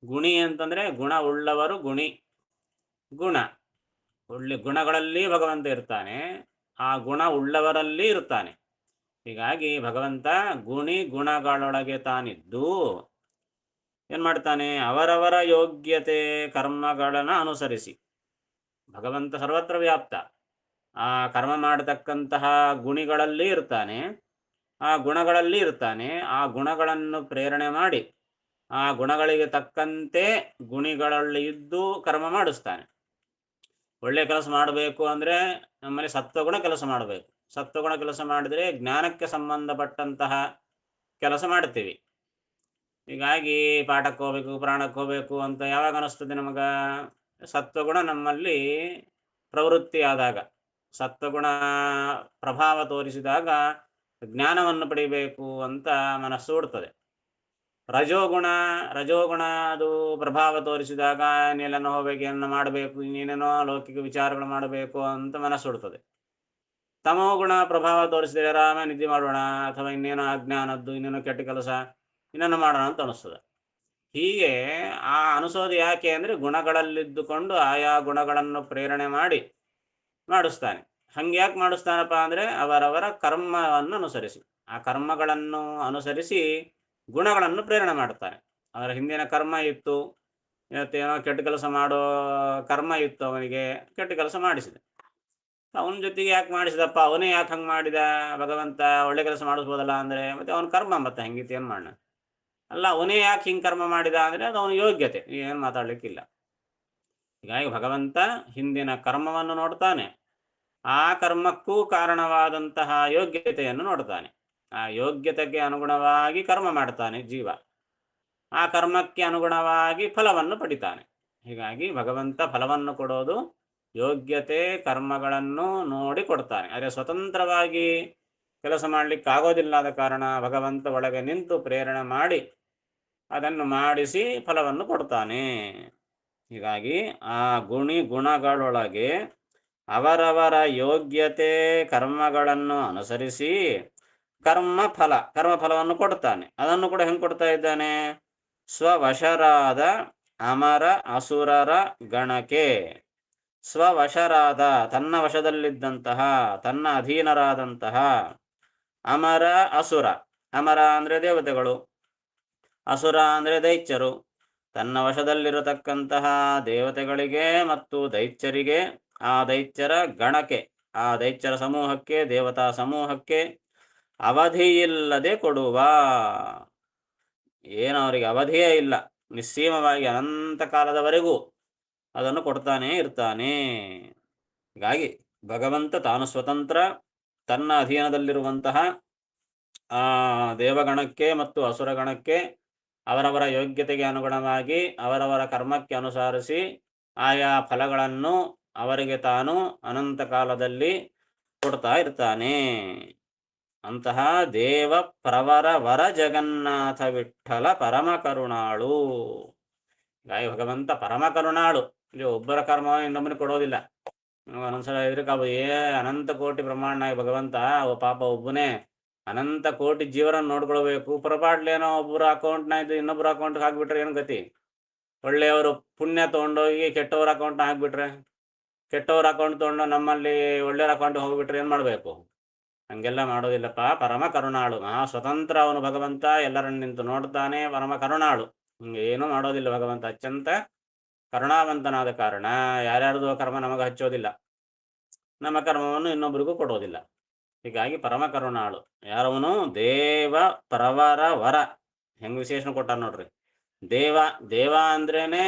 ಗುಣಿ ಅಂತಂದ್ರೆ ಗುಣ ಉಳ್ಳವರು ಗುಣಿ, ಗುಣ ಒಳ್ಳೆ ಗುಣಗಳಲ್ಲಿ ಭಗವಂತ ಇರ್ತಾನೆ, ಆ ಗುಣ ಉಳ್ಳವರಲ್ಲಿ ಇರ್ತಾನೆ. ಹೀಗಾಗಿ ಭಗವಂತ ಗುಣಿ ಗುಣಗಳೊಳಗೆ ತಾನಿದ್ದು ಏನು ಮಾಡ್ತಾನೆ? ಅವರವರ ಯೋಗ್ಯತೆ ಕರ್ಮಗಳನ್ನು ಅನುಸರಿಸಿ. ಭಗವಂತ ಸರ್ವತ್ರ ವ್ಯಾಪ್ತ, ಆ ಕರ್ಮ ಮಾಡತಕ್ಕಂತಹ ಗುಣಿಗಳಲ್ಲಿ ಇರ್ತಾನೆ, ಆ ಗುಣಗಳಲ್ಲಿ ಇರ್ತಾನೆ. ಆ ಗುಣಗಳನ್ನು ಪ್ರೇರಣೆ ಮಾಡಿ ಆ ಗುಣಗಳಿಗೆ ತಕ್ಕಂತೆ ಗುಣಿಗಳಲ್ಲಿ ಇದ್ದು ಕರ್ಮ ಮಾಡಿಸ್ತಾನೆ. ಒಳ್ಳೆ ಕೆಲಸ ಮಾಡಬೇಕು ಅಂದರೆ ನಮ್ಮಲ್ಲಿ ಸತ್ವಗುಣ ಕೆಲಸ ಮಾಡಬೇಕು. ಸತ್ವಗುಣ ಕೆಲಸ ಮಾಡಿದರೆ ಜ್ಞಾನಕ್ಕೆ ಸಂಬಂಧಪಟ್ಟಂತಹ ಕೆಲಸ ಮಾಡ್ತೀವಿ. ಹೀಗಾಗಿ ಪಾಠಕ್ಕೆ ಹೋಗ್ಬೇಕು, ಪ್ರಾಣಕ್ಕೆ ಹೋಗ್ಬೇಕು ಅಂತ ಯಾವಾಗ ಅನ್ನಿಸ್ತದೆ ನಮಗೆ? ಸತ್ವಗುಣ ನಮ್ಮಲ್ಲಿ ಪ್ರವೃತ್ತಿ ಆದಾಗ, ಸತ್ವಗುಣ ಪ್ರಭಾವ ತೋರಿಸಿದಾಗ ಜ್ಞಾನವನ್ನು ಪಡಿಬೇಕು ಅಂತ ಮನಸ್ಸು ಹುಡ್ತದೆ. ರಜೋಗುಣ ಅದು ಪ್ರಭಾವ ತೋರಿಸಿದಾಗ ಇನ್ನೆಲ್ಲನೋ ಹೋಗ್ಬೇಕು, ಏನನ್ನ ಮಾಡಬೇಕು, ಇನ್ನೇನೇನೋ ಲೌಕಿಕ ವಿಚಾರಗಳು ಮಾಡಬೇಕು ಅಂತ ಮನಸ್ಸು ಹುಡ್ತದೆ. ತಮೋಗುಣ ಪ್ರಭಾವ ತೋರಿಸಿದರೆ ಆರಾಮ ನಿದ್ದೆ ಮಾಡೋಣ, ಅಥವಾ ಇನ್ನೇನೋ ಅಜ್ಞಾನದ್ದು, ಇನ್ನೇನೋ ಕೆಟ್ಟ ಕೆಲಸ ಇನ್ನೇನೋ ಮಾಡೋಣ ಅಂತ ಅನಿಸ್ತದೆ. ಹೀಗೆ ಆ ಅನಿಸೋದು ಯಾಕೆ ಅಂದರೆ ಗುಣಗಳಲ್ಲಿದ್ದುಕೊಂಡು ಆಯಾ ಗುಣಗಳನ್ನು ಪ್ರೇರಣೆ ಮಾಡಿ ಮಾಡಿಸ್ತಾನೆ. ಹಂಗೆ ಯಾಕೆ ಮಾಡಿಸ್ತಾನಪ್ಪ ಅಂದರೆ ಅವರವರ ಕರ್ಮವನ್ನು ಅನುಸರಿಸಿ, ಆ ಕರ್ಮಗಳನ್ನು ಅನುಸರಿಸಿ ಗುಣಗಳನ್ನು ಪ್ರೇರಣೆ ಮಾಡ್ತಾನೆ. ಅವರ ಹಿಂದಿನ ಕರ್ಮ ಇತ್ತು, ಇವತ್ತೇನೋ ಕೆಟ್ಟ ಕೆಲಸ ಮಾಡೋ ಕರ್ಮ ಇತ್ತು, ಅವನಿಗೆ ಕೆಟ್ಟ ಕೆಲಸ ಮಾಡಿಸಿದೆ. ಅವನ ಜೊತೆಗೆ ಯಾಕೆ ಮಾಡಿಸಿದಪ್ಪ, ಅವನೇ ಯಾಕೆ ಹಂಗೆ ಮಾಡಿದ? ಭಗವಂತ ಒಳ್ಳೆ ಕೆಲಸ ಮಾಡಿಸ್ಬೋದಲ್ಲ ಅಂದರೆ, ಮತ್ತೆ ಅವನ ಕರ್ಮ ಮತ್ತೆ ಹಂಗಿತ್ತು, ಏನು ಮಾಡೋಣ? ಅಲ್ಲ, ಅವನೇ ಯಾಕೆ ಹಿಂಗೆ ಕರ್ಮ ಮಾಡಿದ ಅಂದರೆ ಅದು ಅವನ ಯೋಗ್ಯತೆ, ಏನು ಮಾತಾಡಲಿಕ್ಕಿಲ್ಲ. ಹೀಗಾಗಿ ಭಗವಂತ ಹಿಂದಿನ ಕರ್ಮವನ್ನು ನೋಡ್ತಾನೆ, ಆ ಕರ್ಮಕ್ಕೂ ಕಾರಣವಾದಂತಹ ಯೋಗ್ಯತೆಯನ್ನು ನೋಡ್ತಾನೆ. ಆ ಯೋಗ್ಯತೆಗೆ ಅನುಗುಣವಾಗಿ ಕರ್ಮ ಮಾಡ್ತಾನೆ ಜೀವ, ಆ ಕರ್ಮಕ್ಕೆ ಅನುಗುಣವಾಗಿ ಫಲವನ್ನು ಪಡಿತಾನೆ. ಹೀಗಾಗಿ ಭಗವಂತ ಫಲವನ್ನು ಕೊಡೋದು ಯೋಗ್ಯತೆ ಕರ್ಮಗಳನ್ನು ನೋಡಿ ಕೊಡ್ತಾನೆ. ಆದರೆ ಸ್ವತಂತ್ರವಾಗಿ ಕೆಲಸ ಮಾಡಲಿಕ್ಕೆ ಆಗೋದಿಲ್ಲದ ಕಾರಣ ಭಗವಂತ ಒಳಗೆ ನಿಂತು ಪ್ರೇರಣೆ ಮಾಡಿ ಅದನ್ನು ಮಾಡಿಸಿ ಫಲವನ್ನು ಕೊಡ್ತಾನೆ. ಹೀಗಾಗಿ ಆ ಗುಣಗಳೊಳಗೆ ಅವರವರ ಯೋಗ್ಯತೆ ಕರ್ಮಗಳನ್ನು ಅನುಸರಿಸಿ ಕರ್ಮಫಲವನ್ನು ಕೊಡ್ತಾನೆ. ಅದನ್ನು ಕೂಡ ಹೆಂಗೆ ಕೊಡ್ತಾ ಇದ್ದಾನೆ? ಸ್ವವಶರಾದ ಅಮರ ಅಸುರರ ಗಣಕ್ಕೆ. ಸ್ವವಶರಾದ, ತನ್ನ ವಶದಲ್ಲಿದ್ದಂತಹ, ತನ್ನ ಅಧೀನರಾದಂತಹ ಅಮರ ಅಸುರ. ಅಮರ ಅಂದರೆ ದೇವತೆಗಳು, ಅಸುರ ಅಂದರೆ ದೈತ್ಯರು. ತನ್ನ ವಶದಲ್ಲಿರತಕ್ಕಂತಹ ದೇವತೆಗಳಿಗೆ ಮತ್ತು ದೈತ್ಯರಿಗೆ, ಆ ದೈತ್ಯರ ಗಣಕ್ಕೆ, ಆ ದೈತ್ಯರ ಸಮೂಹಕ್ಕೆ, ದೇವತಾ ಸಮೂಹಕ್ಕೆ ಅವಧಿಯಿಲ್ಲದೆ ಕೊಡುವ. ಏನು ಅವರಿಗೆ ಅವಧಿಯೇ ಇಲ್ಲ, ನಿಸ್ಸೀಮವಾಗಿ ಅನಂತ ಕಾಲದವರೆಗೂ ಅದನ್ನು ಕೊಡ್ತಾನೇ ಇರ್ತಾನೆ. ಹೀಗಾಗಿ ಭಗವಂತ ತಾನು ಸ್ವತಂತ್ರ, ತನ್ನ ಅಧೀನದಲ್ಲಿರುವಂತಹ ಆ ದೇವಗಣಕ್ಕೆ ಮತ್ತು ಅಸುರಗಣಕ್ಕೆ ಅವರವರ ಯೋಗ್ಯತೆಗೆ ಅನುಗುಣವಾಗಿ ಅವರವರ ಕರ್ಮಕ್ಕೆ ಅನುಸರಿಸಿ ಆಯಾ ಫಲಗಳನ್ನು ಅವರಿಗೆ ತಾನು ಅನಂತ ಕಾಲದಲ್ಲಿ ಕೊಡ್ತಾ ಇರ್ತಾನೆ. ಅಂತಹ ದೇವ ಪ್ರವರ ವರ ಜಗನ್ನಾಥ ವಿಠ್ಠಲ ಪರಮ ಕರುಣಾಳು. ಗಾಯ ಭಗವಂತ ಪರಮ ಕರುಣಾಳು. ಇಲ್ಲಿ ಒಬ್ಬರ ಕರ್ಮ ಇನ್ನೊಬ್ಬನಿಗೆ ಕೊಡೋದಿಲ್ಲ. ಒಂದೊಂದ್ಸಲ ಎದುರಿಕಾಬ ಅನಂತ ಕೋಟಿ ಬ್ರಹ್ಮಾಂಡ ಭಗವಂತ ಪಾಪ ಒಬ್ಬನೇ ಅನಂತ ಕೋಟಿ ಜೀವನ ನೋಡ್ಕೊಳ್ಬೇಕು. ಪರಪಾಡ್ಲೇನೋ ಒಬ್ಬರ ಅಕೌಂಟ್ನ ಇದು ಇನ್ನೊಬ್ಬರ ಅಕೌಂಟ್ಗೆ ಹಾಕ್ಬಿಟ್ರೆ ಏನು ಗತಿ? ಒಳ್ಳೆಯವರು ಪುಣ್ಯ ತೊಗೊಂಡೋಗಿ ಕೆಟ್ಟವ್ರ ಅಕೌಂಟ್ನ ಹಾಕ್ಬಿಟ್ರೆ, ಕೆಟ್ಟವ್ರ ಅಕೌಂಟ್ ತೊಗೊಂಡು ನಮ್ಮಲ್ಲಿ ಒಳ್ಳೆಯವ್ರ ಅಕೌಂಟ್ ಹೋಗ್ಬಿಟ್ರೆ ಏನು ಮಾಡಬೇಕು? ಹಂಗೆಲ್ಲ ಮಾಡೋದಿಲ್ಲಪ್ಪ. ಪರಮ ಕರುಣಾಳು, ಮಹಾ ಸ್ವತಂತ್ರ ಅವನು ಭಗವಂತ. ಎಲ್ಲರನ್ನು ನಿಂತು ನೋಡ್ತಾನೆ, ಪರಮ ಕರುಣಾಳು. ಹಿಂಗೆ ಏನೂ ಮಾಡೋದಿಲ್ಲ ಭಗವಂತ. ಅತ್ಯಂತ ಕರುಣಾವಂತನಾದ ಕಾರಣ ಯಾರ್ಯಾರ್ದು ಕರ್ಮ ನಮಗೆ ಹಚ್ಚೋದಿಲ್ಲ, ನಮ್ಮ ಕರ್ಮವನ್ನು ಇನ್ನೊಬ್ಬರಿಗೂ ಕೊಡೋದಿಲ್ಲ. ಹೀಗಾಗಿ ಪರಮ ಕರುಣಾಳು. ಯಾರವನು? ದೇವ ಪ್ರವರ ವರ. ಹೆಂಗೆ ವಿಶೇಷಣ ಕೊಟ್ಟಾರ ನೋಡ್ರಿ. ದೇವ ದೇವ ಅಂದ್ರೇನೆ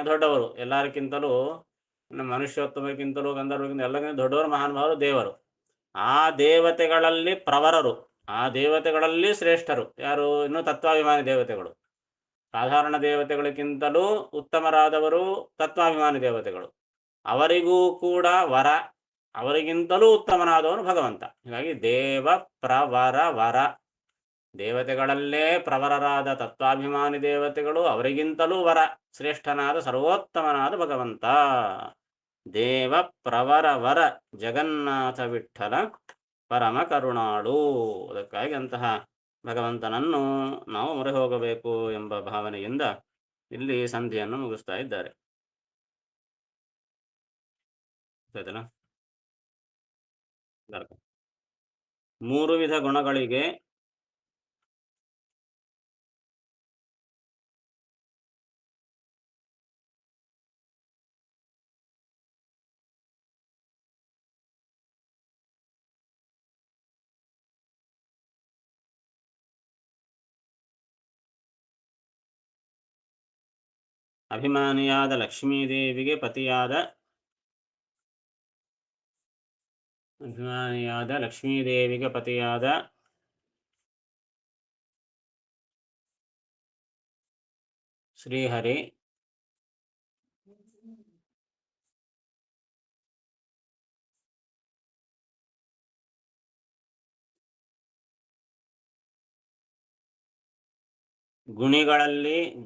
ದೊಡ್ಡವರು. ಎಲ್ಲರಿಗಿಂತಲೂ ಮನುಷ್ಯೋತ್ತಮಕ್ಕಿಂತಲೂ ಗಂಧರ್ವಕ್ಕಿಂತ ಎಲ್ಲಕ್ಕಿಂತ ದೊಡ್ಡವರು ಮಹಾನುಭಾವರು ದೇವರು. ಆ ದೇವತೆಗಳಲ್ಲಿ ಪ್ರವರರು, ಆ ದೇವತೆಗಳಲ್ಲಿ ಶ್ರೇಷ್ಠರು ಯಾರು? ಇನ್ನು ತತ್ವಾಭಿಮಾನಿ ದೇವತೆಗಳು. ಸಾಧಾರಣ ದೇವತೆಗಳಿಗಿಂತಲೂ ಉತ್ತಮರಾದವರು ತತ್ವಾಭಿಮಾನಿ ದೇವತೆಗಳು. ಅವರಿಗೂ ಕೂಡ ವರ, ಅವರಿಗಿಂತಲೂ ಉತ್ತಮನಾದವನು ಭಗವಂತ. ಹೀಗಾಗಿ ದೇವ ಪ್ರವರ ವರ. ದೇವತೆಗಳಲ್ಲೇ ಪ್ರವರರಾದ ತತ್ವಾಭಿಮಾನಿ ದೇವತೆಗಳು, ಅವರಿಗಿಂತಲೂ ವರ ಶ್ರೇಷ್ಠನಾದ ಸರ್ವೋತ್ತಮನಾದ ಭಗವಂತ. ದೇವ ಪ್ರವರ ವರ ಜಗನ್ನಾಥ ವಿಠ್ಠಲ ಪರಮ ಕರುಣಾಳು. ಅದಕ್ಕಾಗಿ ಅಂತಹ ಭಗವಂತನನ್ನು ನಾವು ಮೊರೆ ಹೋಗಬೇಕು ಎಂಬ ಭಾವನೆಯಿಂದ ಇಲ್ಲಿ ಸಂಧಿಯನ್ನು ಮುಗಿಸ್ತಾ ಇದ್ದಾರೆ. ಮೂರು ವಿಧ ಗುಣಗಳಿಗೆ ಅಭಿಮಾನಿಯಾದ ಲಕ್ಷ್ಮೀದೇವಿಗೆ ಪತಿಯಾದ ಶ್ರೀಹರಿ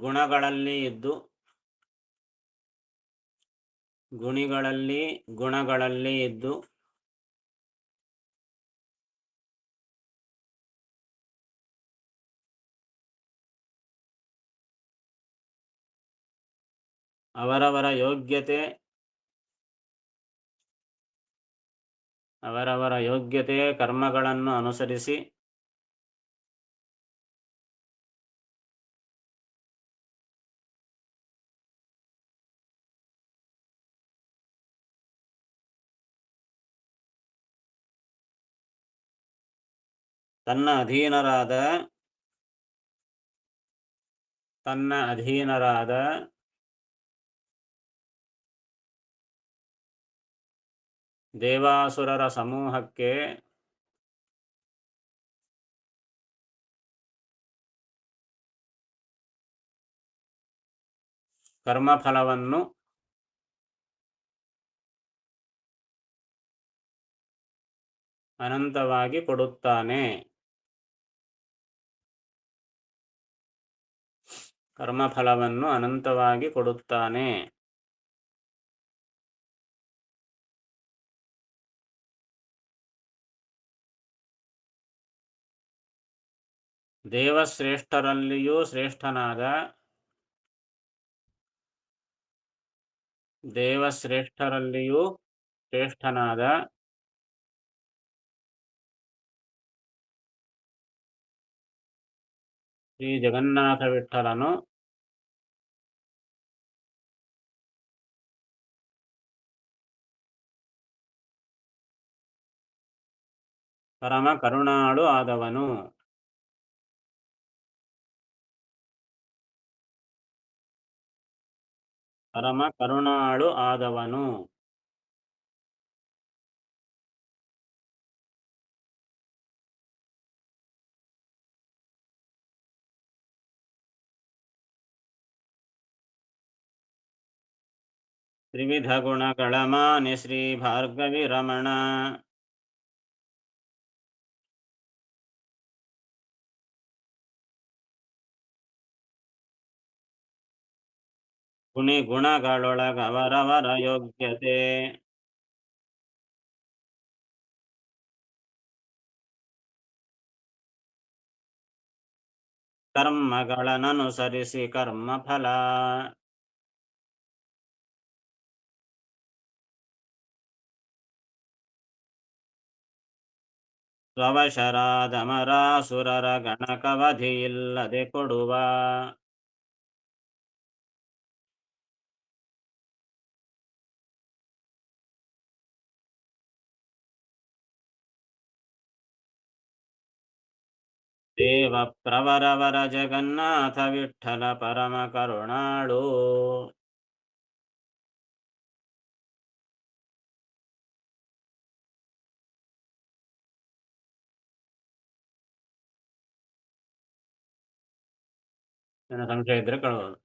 ಗುಣಗಳಲ್ಲಿ ಇದ್ದು ಅವರವರ ಯೋಗ್ಯತೆ ಕರ್ಮಗಳನ್ನು ಅನುಸರಿಸಿ ತನ್ನ ಅಧೀನರಾದ ದೇವಾಸುರರ ಸಮೂಹಕ್ಕೆ ಕರ್ಮಫಲವನ್ನು ಅನಂತವಾಗಿ ಕೊಡುತ್ತಾನೆ. ದೇವಶ್ರೇಷ್ಠರಲ್ಲಿಯೂ ಶ್ರೇಷ್ಠನಾದ ಶ್ರೀ ಜಗನ್ನಾಥ ವಿಠ್ಠಲನು ಪರಮ ಕರುಣಾಳು ಆದವನು. ತ್ರಿವಿಧ ಗುಣಗಳ ಮಾನೆ ಶ್ರೀ ಭಾರ್ಗವಿ ರಮಣ ಗುಣಿ ಗುಣಗಳೊಳಗ ಅವರವರ ಯೋಗ್ಯತೆ. ಕರ್ಮಗಳನ್ನನುಸರಿಸಿ ಕರ್ಮಫಲ. ಸ್ವವಶರಾದಮರಾಸುರರ ಗಣಕವಧಿಯಿಲ್ಲದೆ ಕೊಡುವ. ದೇವ ಪ್ರವರವರ ಜಗನ್ನಾಥ ವಿಠ್ಠಲ ಪರಮ ಕರುಣಾಳು. ಏನೋ ಸಂಶಯ ಇದ್ರೆ ಕೇಳ್ಬೋದು.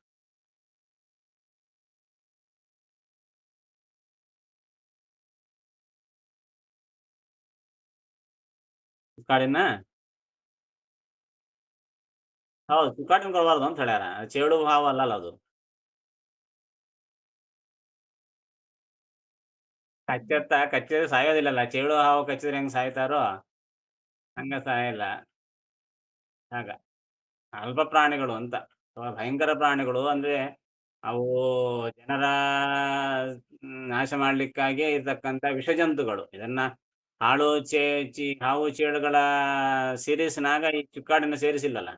ಕಾಡಿನ ಹೌದು ಚುಕ್ಕಾಟಿನ ಕೊಡಬಾರ್ದು ಅಂತ ಹೇಳ್ಯಾರ. ಚೇಳು ಹಾವು ಅಲ್ಲಲ್ಲ ಅದು. ಕಚ್ಚಿದ್ರೆ ಸಾಯೋದಿಲ್ಲಲ್ಲ. ಚೇಳು ಹಾವು ಕಚ್ಚಿದ್ರೆ ಹೆಂಗ್ ಸಾಯ್ತಾರೋ ಹಂಗ ಸಾಯಲ್ಲ. ಹಾಗ ಅಲ್ಪ ಪ್ರಾಣಿಗಳು ಅಂತ. ಭಯಂಕರ ಪ್ರಾಣಿಗಳು ಅಂದ್ರೆ ಅವು ಜನರ ನಾಶ ಮಾಡ್ಲಿಕ್ಕಾಗಿ ಇರ್ತಕ್ಕಂಥ ವಿಷಜಂತುಗಳು. ಇದನ್ನ ಹಾವು ಚೇಳುಗಳ ಸೀರೀಸ್ನಾಗ ಈ ಚುಕ್ಕಾಡಿನ ಸೇರಿಸಿಲ್ಲಲ್ಲ.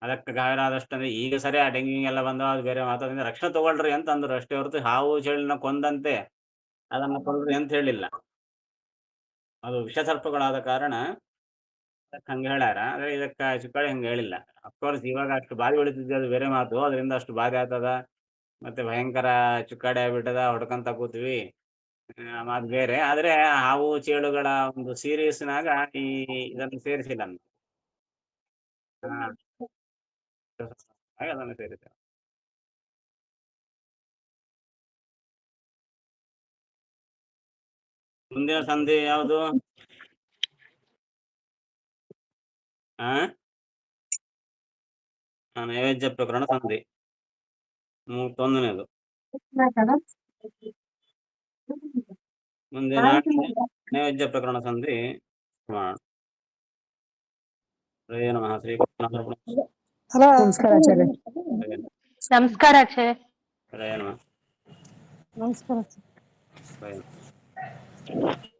ಅದಕ್ಕೆ ಗಾಯರಾದಷ್ಟು ಅಂದ್ರೆ ಈಗ ಸರಿ ಆ ಡೆಂಗಿ ಎಲ್ಲ ಬಂದವ ಅದು ಬೇರೆ ಮಾತಾಡಿದ್ರೆ ರಕ್ಷಣೆ ತಗೊಳ್ರಿ ಅಂತ ಅಂದ್ರು ಅಷ್ಟೇ ಹೊರತು ಹಾವು ಚೇಳಿನ ಕೊಂದಂತೆ ಅದನ್ನ ಕೊಲ್ರಿ ಅಂತ ಹೇಳಿಲ್ಲ. ಅದು ವಿಷಸರ್ಪಗಳಾದ ಕಾರಣ ಹಂಗ ಹೇಳ್ಯಾರ. ಆದ್ರೆ ಇದಕ್ಕ ಚುಕ್ಕಾಡಿ ಹಂಗ ಹೇಳಿಲ್ಲ. ಅಫ್ಕೋರ್ಸ್ ಇವಾಗ ಅಷ್ಟು ಬಾಧೆ ಉಳಿತಿದ್ದೆ ಅದು ಬೇರೆ ಮಾತು. ಅದರಿಂದ ಅಷ್ಟು ಬಾಧೆ ಆಗ್ತದ ಮತ್ತೆ ಭಯಂಕರ ಚುಕ್ಕಾಡಿ ಆಗ್ಬಿಟ್ಟದ ಹೊಡ್ಕಂತ ಕೂತ್ವಿ ಆ ಮಾತು ಬೇರೆ. ಆದ್ರೆ ಹಾವು ಚೇಳುಗಳ ಒಂದು ಸೀರೀಸ್ನಾಗ ಈ ಇದನ್ನು ಸೇರಿಸಿಲ್ಲ. ಹಾ ಹಾಗೆ ಅದನ್ನು ಸೇರಿದೆ. ಮುಂದಿನ ಸಂಧಿ ಯಾವುದು? ಆ ನೈವೇದ್ಯ ಪ್ರಕರಣ ಸಂಧಿ 31ನೇದು. ಮುಂದೆ ನೈವೇದ್ಯ ಪ್ರಕರಣ ಸಂಧಿ ಮಾಡೋಣ. ಹರೇ ನಮಃ. ಶ್ರೀಕೃಷ್ಣ ನಮಸ್ಕಾರ ಆಚಾರ್ಯ. ನಮಸ್ಕಾರ ಆಚಾರ್ಯ. ಹರೇ ನಮಃ. ನಮಸ್ಕಾರ. ಹರೇ ನಮಃ.